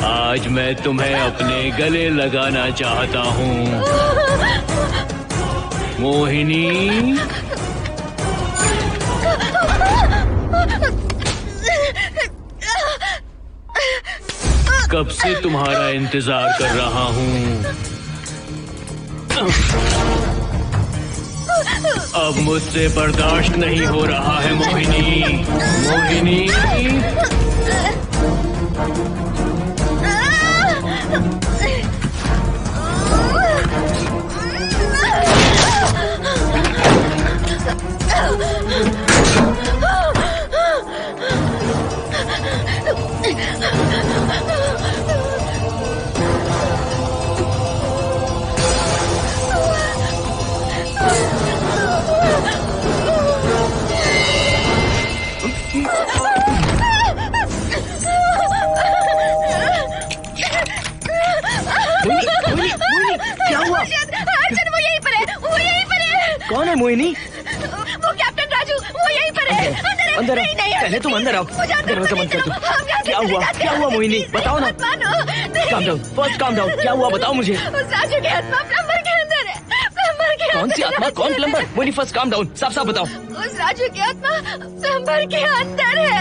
आज मैं तुम्हें अपने गले लगाना चाहता हूँ मोहिनी। कब से तुम्हारा इंतजार कर रहा हूँ। अब मुझसे बर्दाश्त नहीं हो रहा है मोहिनी, मोहिनी। क्या हुआ? अर्जुन, वो यहीं पर है, वो यहीं पर है। कौन है मोहिनी? वो कैप्टन राजू, वो यहीं पर है। अंदर आओ, पहले तुम अंदर आओ। दरवाजा बंद कर दो। क्या हुआ? क्या हुआ मोहिनी? बताओ ना। Calm down, first calm down. क्या हुआ बताओ मुझे। उस राजू की आत्मा प्लम्बर के अंदर है। प्लम्बर के कौन सी आत्मा? कौन plumber? Mohini first calm down, साफ साफ बताओ। उस राजू की आत्मा प्लम्बर के अंदर है।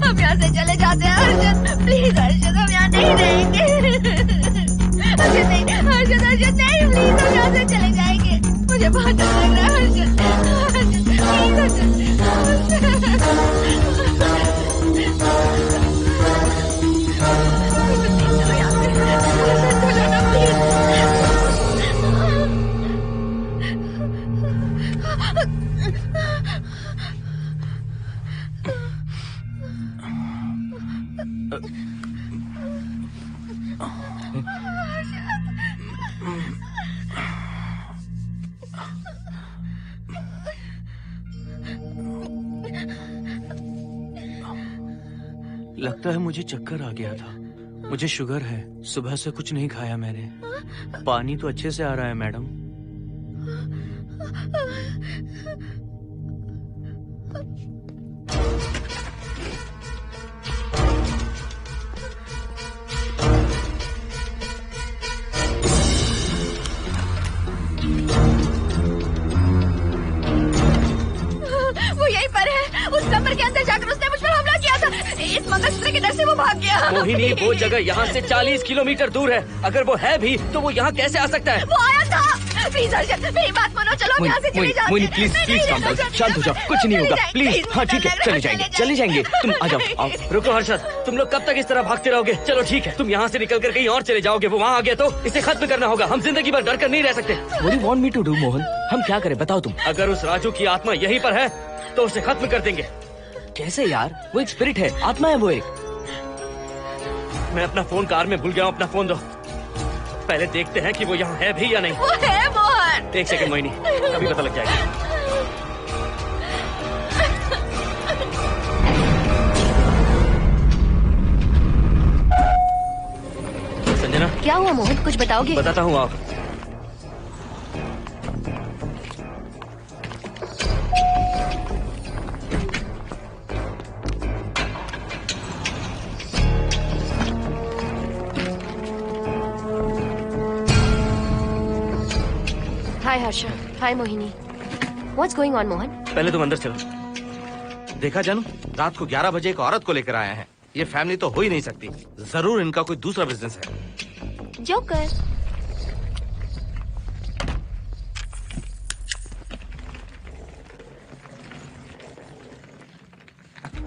हम यहाँ से चले जाते हैं अर्जुन, प्लीज अर्जुन, हम यहाँ नहीं रहेंगे। अर्जुन नहीं, लगता है मुझे चक्कर आ गया था। मुझे शुगर है, सुबह से कुछ नहीं खाया मैंने। पानी तो अच्छे से आ रहा है मैडम। वो यहीं पर है। उस कमरे के अंदर जाकर उसने मुझ पर हमला किया था। इस मंगलसूत्र के डर से वो भाग गया। मोहिनी, वो जगह यहाँ से 40 किलोमीटर दूर है। अगर वो है भी तो वो यहाँ कैसे आ सकता है? वो आया था। प्लीज अर्जुन, मेरी बात मानो, चलो हम यहाँ से चले जाते हैं। Mohini please please calm down, शांत हो जाओ, कुछ नहीं होगा प्लीज। हाँ ठीक है, चले जाएंगे। तुम आ जाओ, आओ। रुको हर्षद, तुम लोग कब तक इस तरह भागते रहोगे? चलो ठीक है, तुम यहाँ से निकल कर कहीं और चले जाओगे। वो वहाँ आ गया तो इसे खत्म करना होगा। हम जिंदगी भर डर कर नहीं रह सकते। What do you want me to do, Mohan? हम क्या करें बताओ तुम। अगर उस राजू की आत्मा यहीं पर है तो उसे खत्म कर देंगे। कैसे यार? वो एक स्पिरिट है, आत्मा है वो एक। मैं अपना फोन कार में भूल गया हूँ। अपना फोन दो। पहले देखते हैं कि वो यहाँ है भी या नहीं। वो है मोहन। एक सेकंड मोहिनी, अभी पता लग जाएगा। संजना, क्या हुआ मोहन, कुछ बताओगे? बताता हूँ आप। Hi Harsha, hi Mohini. What's going on Mohan? पहले तुम अंदर चलो। देखा जानू, रात को 11 बजे एक औरत को लेकर आया है। ये फैमिली तो हो ही नहीं सकती। जरूर इनका कोई दूसरा बिजनेस है। Joker.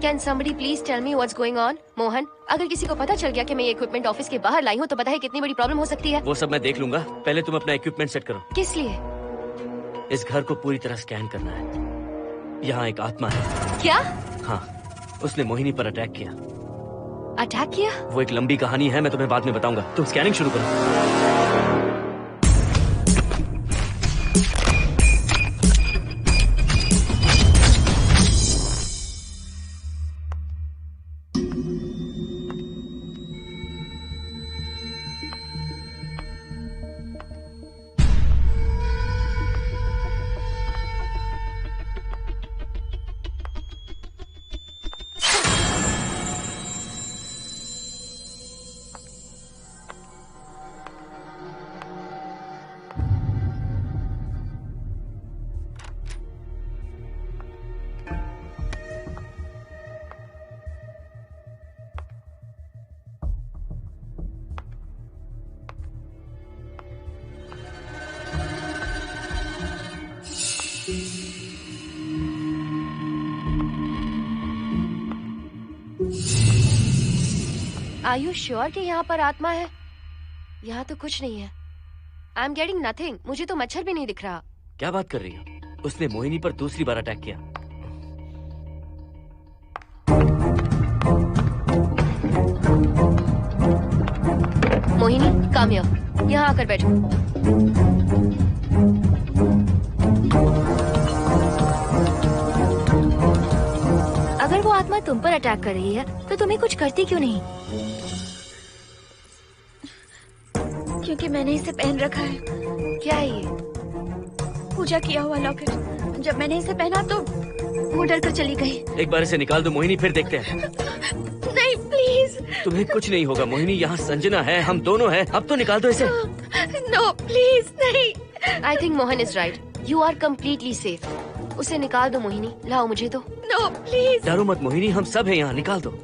Can somebody please tell me what's going on? Mohan, अगर किसी को पता चल गया कि मैं ये इक्विपमेंट ऑफिस के बाहर लाई हूँ तो पता है कितनी बड़ी प्रॉब्लम हो सकती है। वो सब मैं देख लूंगा। पहले तुम अपना इक्विपमेंट सेट करो। किस लिए? इस घर को पूरी तरह स्कैन करना है। यहाँ एक आत्मा है। क्या? हाँ, उसने मोहिनी पर अटैक किया। अटैक किया? वो एक लंबी कहानी है, मैं तुम्हें बाद में बताऊंगा। तुम स्कैनिंग शुरू करो। Are you sure कि यहाँ पर आत्मा है? यहाँ तो कुछ नहीं है। I am getting nothing. मुझे तो मच्छर भी नहीं दिख रहा। क्या बात कर रही हो? उसने मोहिनी पर दूसरी बार अटैक किया। Mohini, come here. यहाँ आकर बैठो। अगर वो आत्मा तुम पर अटैक कर रही है तो तुम्हें कुछ करती क्यों नहीं? क्योंकि मैंने इसे पहन रखा है। क्या है ये? पूजा किया हुआ लॉकेट। जब मैंने इसे पहना तो वो डर कर चली गई। एक बार इसे निकाल दो मोहिनी, फिर देखते हैं। नहीं प्लीज। तुम्हें कुछ नहीं होगा मोहिनी, यहाँ संजना है, हम दोनों हैं। अब तो निकाल दो इसे। नो प्लीज नहीं। I think Mohan is right. You are completely safe. उसे निकाल दो मोहिनी। लाओ मुझे तो। No please. डरो मत मोहिनी, हम सब हैं यहाँ, निकाल दो।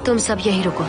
तुम सब यही रुको।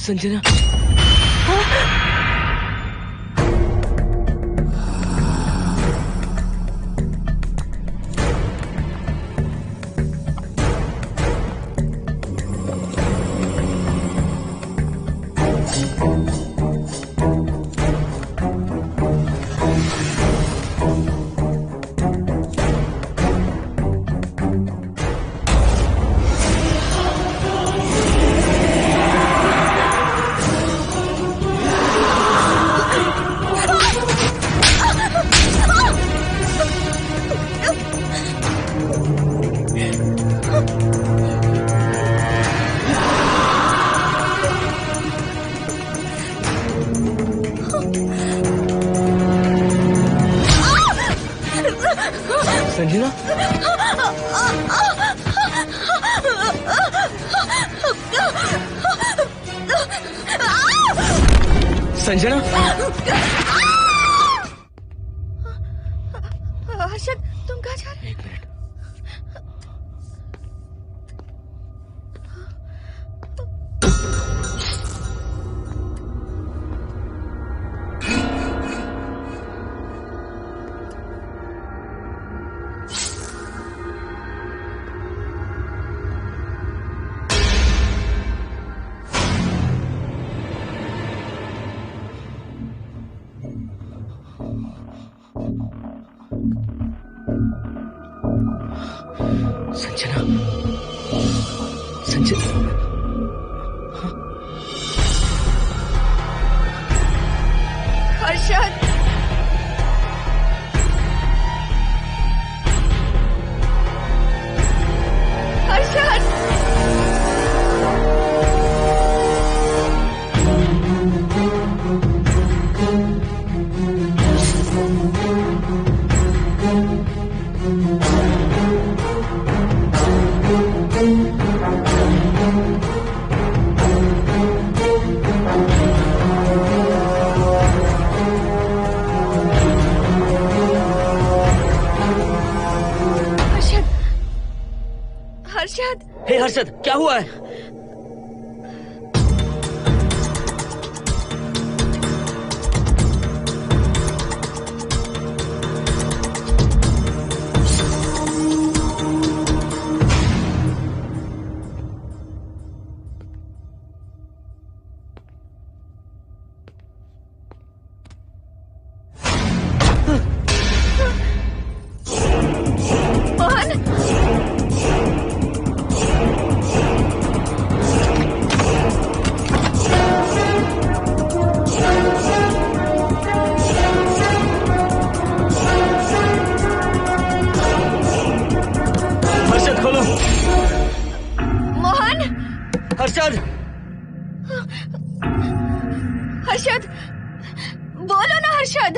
संजना, संजना, संजना, हर्षद, तुम कहाँ जा रहे? एक मिनट। संजना, संजना, हर्षद, हर्षद, हर्षद, हे हर्षद, क्या हुआ है? हर्षद, हर्षद, बोलो ना हर्षद।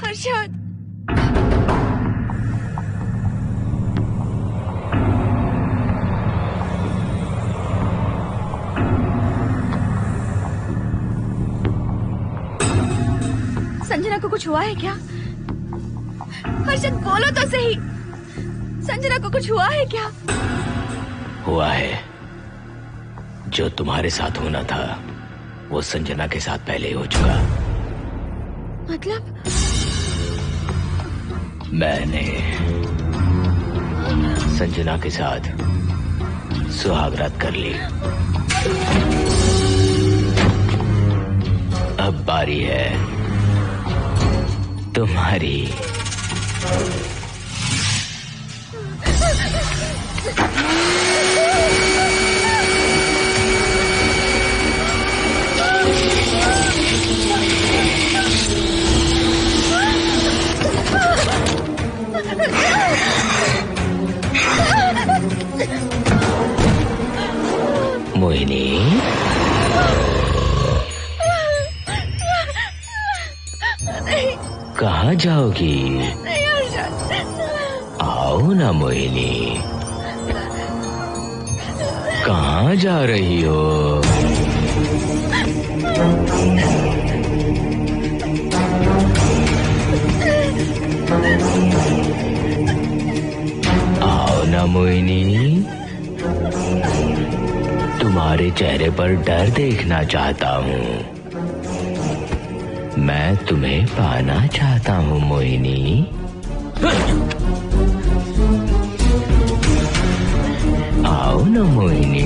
हर्षद, संजना को कुछ हुआ है क्या? हर्षद बोलो तो सही, संजना को कुछ हुआ है क्या? हुआ है, जो तुम्हारे साथ होना था वो संजना के साथ पहले ही हो चुका। मतलब? मैंने संजना के साथ सुहागरात कर ली। अब बारी है तुम्हारी। मोहिनी, कहाँ जाओगी? आओ ना मोहिनी, कहाँ जा रही हो? आओ ना मोहिनी, तुम्हारे चेहरे पर डर देखना चाहता हूँ। मैं तुम्हें पाना चाहता हूँ मोहिनी। आओ ना मोहिनी।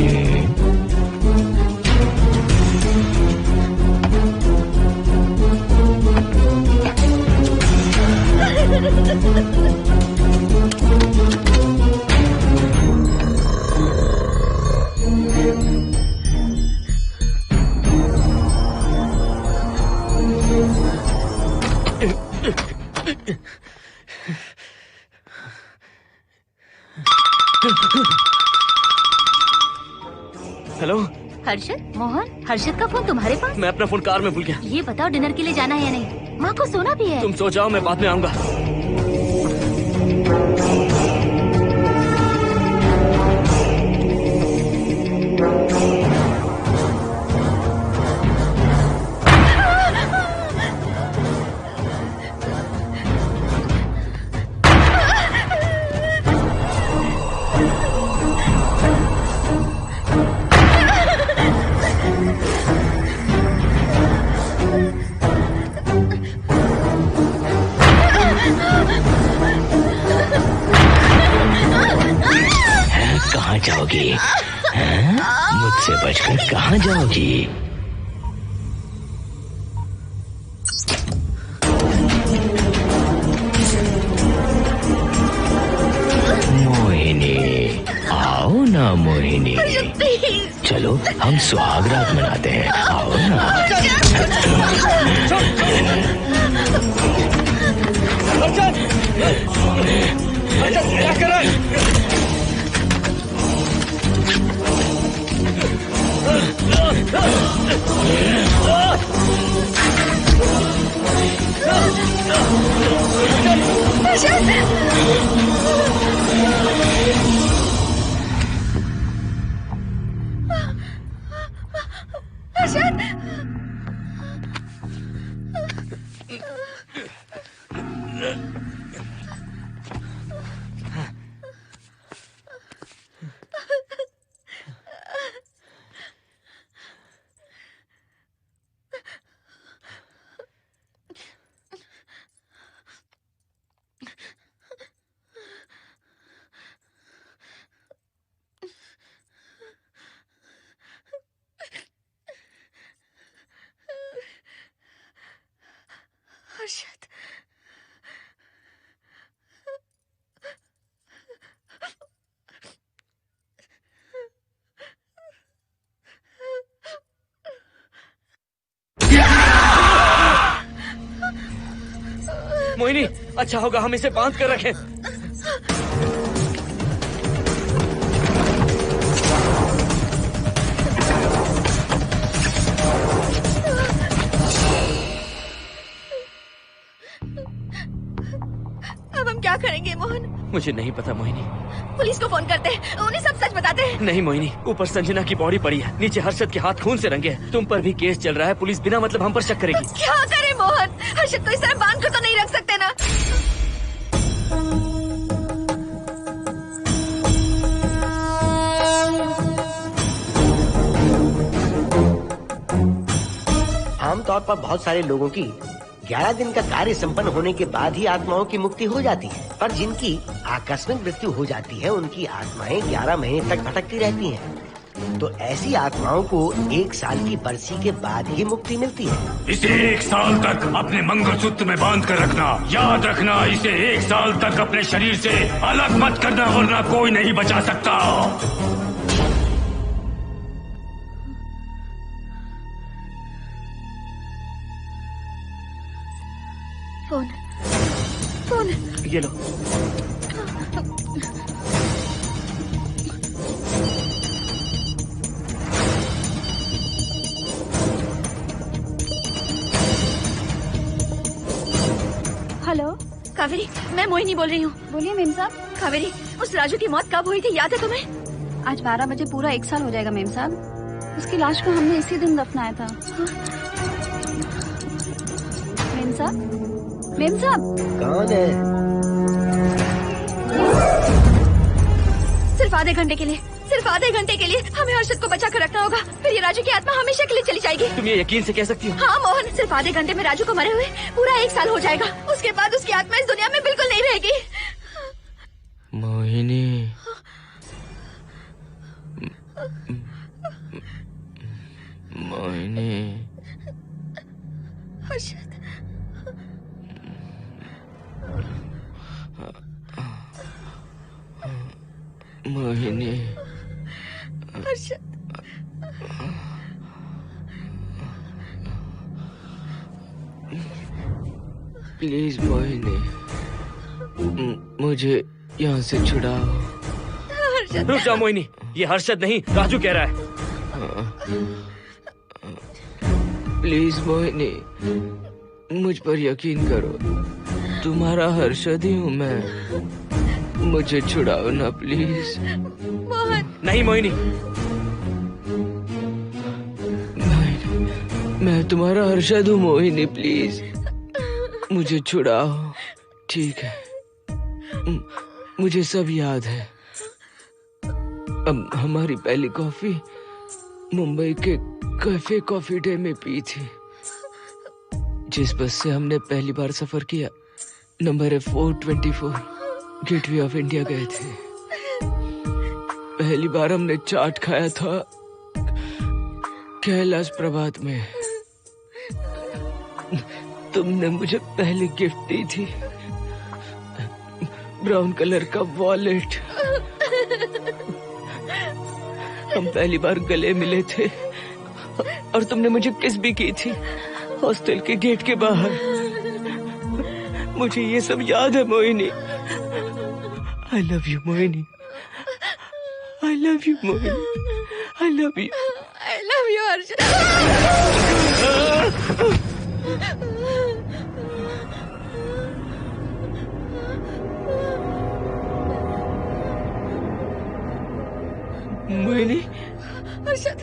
हेलो हर्षद, मोहन, हर्षद का फोन तुम्हारे पास? मैं अपना फोन कार में भूल गया। ये बताओ डिनर के लिए जाना है या नहीं? माँ को सोना भी है। तुम सो जाओ, मैं बाद में आऊंगा। कहाँ जाओगी? मुझसे बचकर कहाँ जाओगी? मोहिनी, आओ ना मोहिनी। चलो हम सुहागरात मनाते हैं, आओ ना। क्या कर रहा है? हर्षद, मोहिनी, अच्छा होगा हम इसे बांध कर रखें। अब हम क्या करेंगे मोहन? मुझे नहीं पता मोहिनी। पुलिस को फोन करते हैं, उन्हें सब सच बताते हैं। नहीं मोहिनी, ऊपर संजना की बॉडी पड़ी है, नीचे हर्षद के हाथ खून से रंगे हैं। तुम पर भी केस चल रहा है, पुलिस बिना मतलब हम पर शक करेगी। क्या करें मोहन? हर्षद को इस तरह बांध कर तो नहीं रख सकते ना। आमतौर पर बहुत सारे लोगों की 11 दिन का कार्य संपन्न होने के बाद ही आत्माओं की मुक्ति हो जाती है, पर जिनकी आकस्मिक मृत्यु हो जाती है उनकी आत्माएं 11 महीने तक भटकती रहती हैं। तो ऐसी आत्माओं को 1 साल की बरसी के बाद ही मुक्ति मिलती है। इसे 1 साल तक अपने मंगलसूत्र में बांध कर रखना। याद रखना, इसे 1 साल तक अपने शरीर से अलग मत करना, वरना कोई नहीं बचा सकता। फोन ये लो। हेलो कावेरी, मैं मोहिनी बोल रही हूँ। बोलिए मेम साहब। कावेरी, उस राजू की मौत कब हुई थी, याद है तुम्हें? आज 12 बजे पूरा 1 साल हो जाएगा मेम साहब। उसकी लाश को हमने इसी दिन दफनाया था। मेम साहब, मेम साहब। कौन है? सिर्फ आधे घंटे के लिए, सिर्फ आधे घंटे के लिए हमें हर्षद को बचा कर रखना होगा, फिर ये राजू की आत्मा हमेशा के लिए चली जाएगी। तुम ये यकीन से कह सकती हो? हाँ मोहन, सिर्फ आधे घंटे में राजू को मरे हुए पूरा 1 साल हो जाएगा। उसके बाद उसकी आत्मा इस दुनिया में बिल्कुल नहीं रहेगी। मोहिनी, मोहिनी, हर्षद, मोहिनी, हर्षद, प्लीज मोहिनी, मुझे यहाँ से छुड़ाओ। रुक जाओ मोहिनी, ये हर्षद नहीं राजू कह रहा है। प्लीज मोहिनी, मुझ पर यकीन करो, तुम्हारा हर्षद ही हूँ मैं। मुझे छुड़ाओ ना प्लीज। मोहन। नहीं मोहिनी, मैं तुम्हारा हर्षद हूँ मोहिनी, प्लीज मुझे छुड़ाओ। ठीक है, मुझे सब याद है। अब हमारी पहली कॉफी मुंबई के कैफे कॉफी डे में पी थी। जिस बस से हमने पहली बार सफर किया, नंबर है 424, गेटवे ऑफ इंडिया गए थे। पहली बार हमने चाट खाया था कैलाश प्रभात में। तुमने मुझे पहली गिफ्ट दी थी, ब्राउन कलर का वॉलेट। हम पहली बार गले मिले थे और तुमने मुझे किस भी की थी हॉस्टल के गेट के बाहर। मुझे ये सब याद है Mohini. I love you Mohini, I love you Mohini, I love you, I love you Harshad. Mohini, Harshad,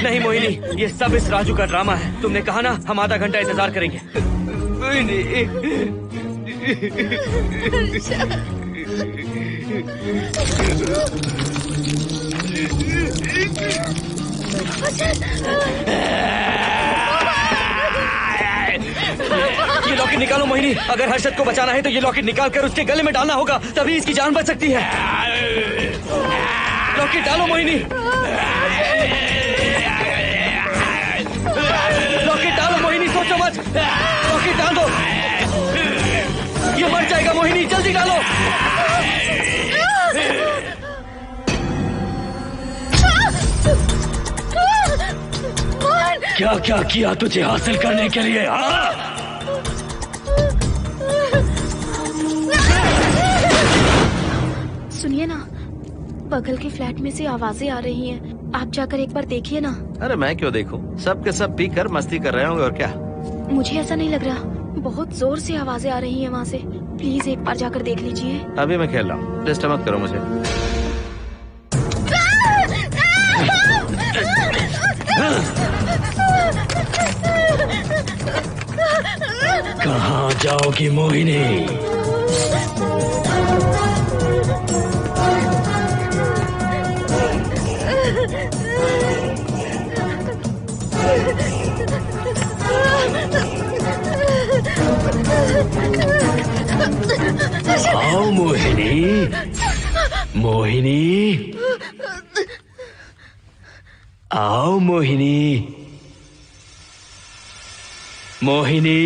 नहीं मोहिनी, ये सब इस राजू का ड्रामा है। तुमने कहा ना हम आधा घंटा इंतजार करेंगे। ये लॉकेट निकालो मोहिनी। अगर हर्षद को बचाना है तो ये लॉकेट निकाल कर उसके गले में डालना होगा, तभी इसकी जान बच सकती है। लॉकेट डालो मोहिनी, लॉकेट डालो मोहिनी, सोचो मत। लॉकेट डाल दो, ये मर जाएगा मोहिनी, जल्दी डालो। क्या क्या किया तुझे हासिल करने के लिए? सुनिए ना, बगल के फ्लैट में से आवाजें आ रही हैं। आप जाकर एक बार देखिए ना। अरे मैं क्यों देखूं? सब के सब पी कर मस्ती कर रहे होंगे और क्या। मुझे ऐसा नहीं लग रहा, बहुत जोर से आवाजें आ रही हैं वहाँ से। प्लीज एक बार जाकर देख लीजिए। अभी मैं खेल रहा हूँ, डिस्टर्ब मत करो मुझे। कहाँ जाओगी मोहिनी? आओ मोहिनी, मोहिनी, आओ मोहिनी, मोहिनी।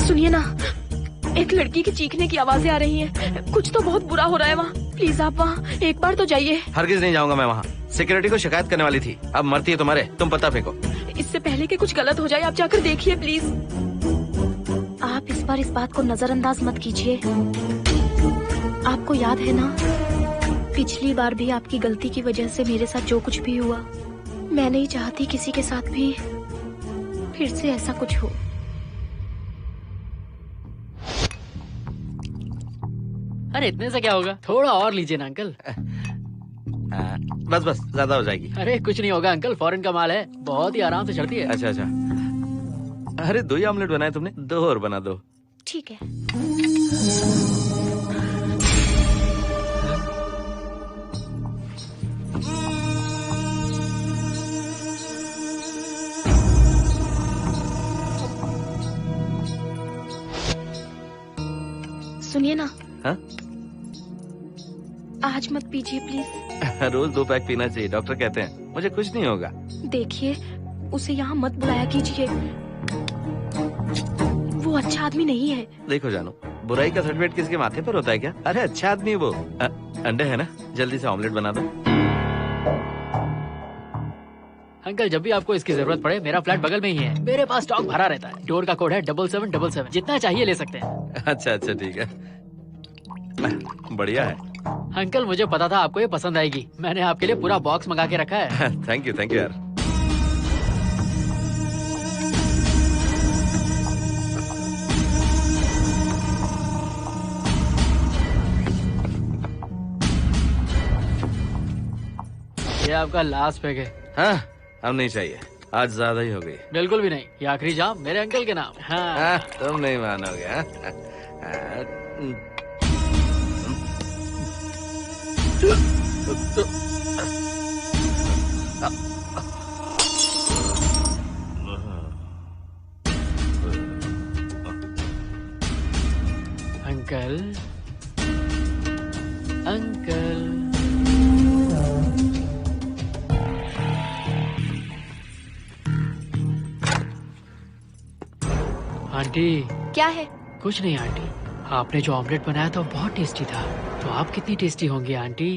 सुनिए ना, एक लड़की की चीखने की आवाजें आ रही हैं। कुछ तो बहुत बुरा हो रहा है वहाँ। प्लीज आप वहाँ एक बार तो जाइए। हरगिज नहीं जाऊंगा मैं वहाँ। सिक्योरिटी को शिकायत करने वाली थी, अब मरती है तुम्हारे, तुम पता फेंको। इससे पहले कि कुछ गलत हो जाए आप जाकर देखिए प्लीज। आप इस बार इस बात को नजरअंदाज मत कीजिए। आपको याद है ना, पिछली बार भी आपकी गलती की वजह से मेरे साथ जो कुछ भी हुआ, मैं नहीं चाहती किसी के साथ भी फिर से ऐसा कुछ हो। अरे इतने से क्या होगा, थोड़ा और लीजिए ना अंकल। बस बस, ज्यादा हो जाएगी। अरे कुछ नहीं होगा अंकल, फॉरेन का माल है, बहुत ही आराम से चढ़ती है। अच्छा अच्छा। अरे 2 ही ऑमलेट बनाए तुमने, 2 और बना दो। ठीक है। सुनिए ना। हाँ? आज मत पीजिए प्लीज। रोज 2 पैक पीना चाहिए, डॉक्टर कहते हैं। मुझे कुछ नहीं होगा। देखिए, उसे यहाँ मत बुलाया कीजिए, वो अच्छा आदमी नहीं है। देखो जानू, बुराई का सर्टिफिकेट किसके माथे पर होता है क्या? अरे अच्छा आदमी है वो। अंडे है ना, जल्दी से ऑमलेट बना दो। अंकल जब भी आपको इसकी जरूरत पड़े मेरा फ्लैट बगल में ही है। मेरे पास स्टॉक भरा रहता है। डोर का कोड है 7777। जितना चाहिए ले सकते हैं। अच्छा अच्छा ठीक है, बढ़िया है। अंकल मुझे पता था आपको ये पसंद आएगी। मैंने आपके लिए पूरा बॉक्स मंगा के रखा है। थैंक यू यार। ये आपका लास्ट पैक है। हाँ, अब नहीं चाहिए, आज ज्यादा ही हो गई। बिल्कुल भी नहीं, ये आखिरी जाम मेरे अंकल के नाम। हाँ। तुम नहीं मानोगे। Uncle uncle aunty. क्या है? कुछ नहीं आंटी, आपने जो ऑमलेट बनाया था वो बहुत टेस्टी था। तो आप कितनी टेस्टी होंगी आंटी?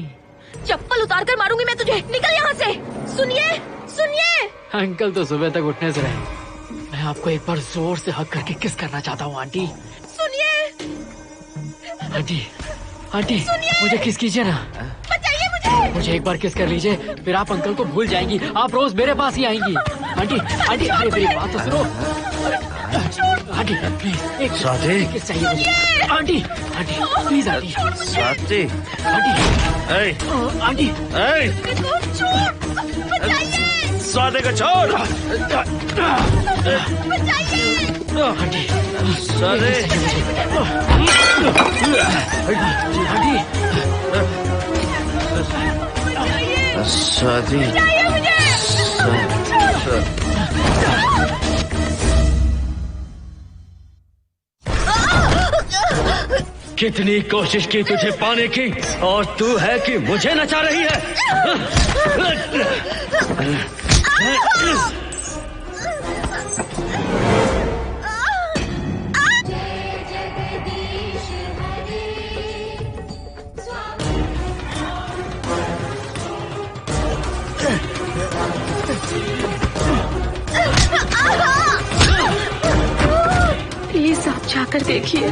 चप्पल उतार कर मारूंगी मैं तुझे। निकल यहाँ से। सुनिए सुनिए। अंकल तो सुबह तक उठने से रहे। मैं आपको एक बार जोर से हक करके किस करना चाहता हूँ आंटी। सुनिए आंटी। आंटी मुझे किस कीजिए ना। बचाइए मुझे। मुझे एक बार किस कर लीजिए, फिर आप अंकल को भूल जाएंगी। आप रोज मेरे पास ही आएंगी। आंटी आंटी अरे मेरी बात तो सुनो। आंटी प्लीज एक किस चाहिए मुझे। Aunty aunty please aunty. Swati aunty aunty Swati को छोड़। आंटी स्वाति स्वाति कितनी कोशिश की तुझे पाने की और तू है कि मुझे नचा रही है। प्लीज आप जाकर देखिए।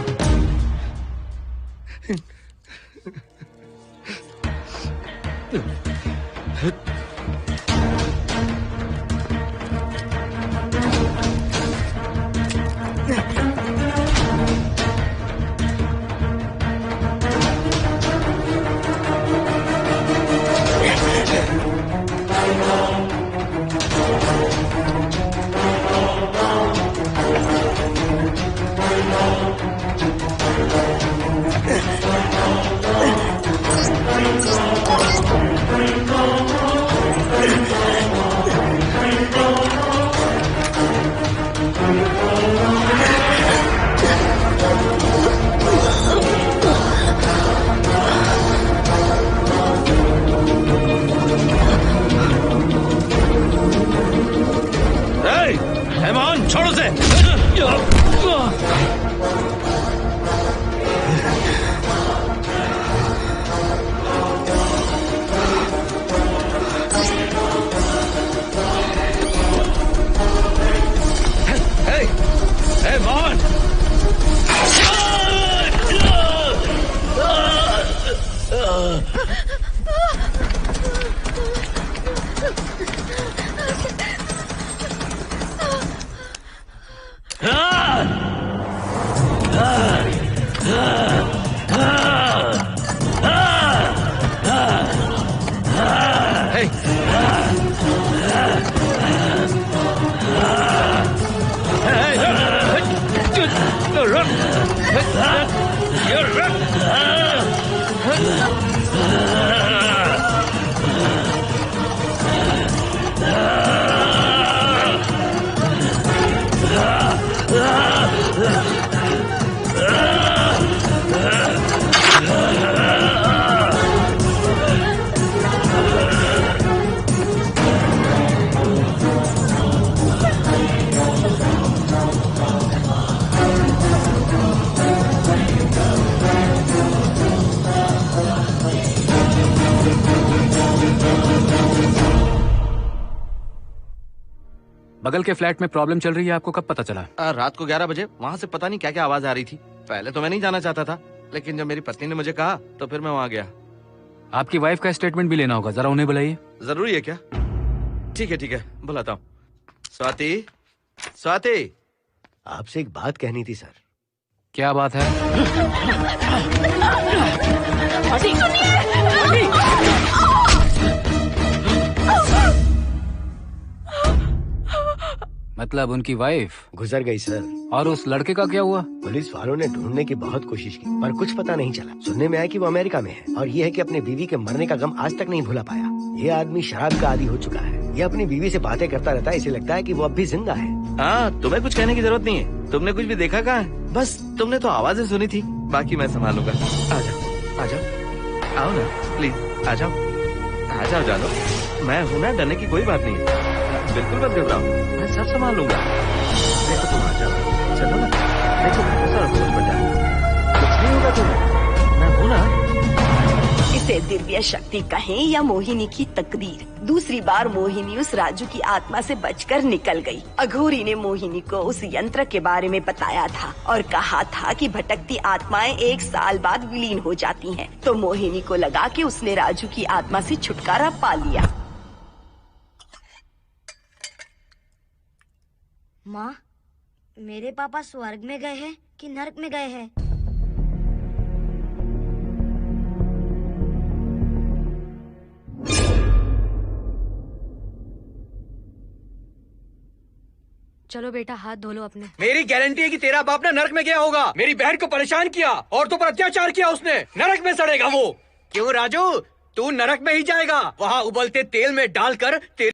छोड़ो से। Hey, Mohan! बगल के फ्लैट में प्रॉब्लम चल रही है, आपको कब पता चला? रात को 11 बजे वहाँ से पता नहीं क्या क्या आवाज आ रही थी। पहले तो मैं नहीं जाना चाहता था, लेकिन जब मेरी पत्नी ने मुझे कहा तो फिर मैं वहाँ गया। आपकी वाइफ का स्टेटमेंट भी लेना होगा, जरा उन्हें बुलाइए। जरूरी है क्या? ठीक है, बुलाता हूँ। स्वाति, स्वाति, आपसे एक बात कहनी थी सर। क्या बात है? मतलब उनकी वाइफ गुजर गई सर। और उस लड़के का क्या हुआ? पुलिस वालों ने ढूंढने की बहुत कोशिश की पर कुछ पता नहीं चला। सुनने में आया कि वो अमेरिका में है और ये है कि अपने बीवी के मरने का गम आज तक नहीं भुला पाया। ये आदमी शराब का आदी हो चुका है। ये अपनी बीवी से बातें करता रहता है, इसे लगता है कि वो अब भी जिंदा है। हाँ, तुम्हें कुछ कहने की जरूरत नहीं है। तुमने कुछ भी देखा कहाँ है? बस तुमने तो आवाजें सुनी थी, बाकी मैं संभालूंगा। आ जाओ, आओ ना प्लीज, आ जाओ जानो। मैं हूँ ना, डरने की कोई बात नहीं है। बिल्कुल मत घबराओ, मैं सब संभाल लूंगा। देखो तुम आ जाओ, चलो ना। देखो सारा कुछ बचा, कुछ नहीं होगा तुम्हें, मैं हूँ ना। इसे दिव्य शक्ति कहें या मोहिनी की तकदीर, दूसरी बार मोहिनी उस राजू की आत्मा से बचकर निकल गई। अघोरी ने मोहिनी को उस यंत्र के बारे में बताया था और कहा था कि भटकती आत्माएं 1 साल बाद विलीन हो जाती हैं। तो मोहिनी को लगा कि उसने राजू की आत्मा से छुटकारा पा लिया। माँ, मेरे पापा स्वर्ग में गए हैं कि नरक में गए हैं? चलो बेटा, हाथ धो लो अपने। मेरी गारंटी है कि तेरा बाप ना नरक में गया होगा। मेरी बहन को परेशान किया, औरतों पर अत्याचार किया उसने। नरक में सड़ेगा वो। क्यों राजू, तू नरक में ही जाएगा। वहाँ उबलते तेल में डालकर तेरे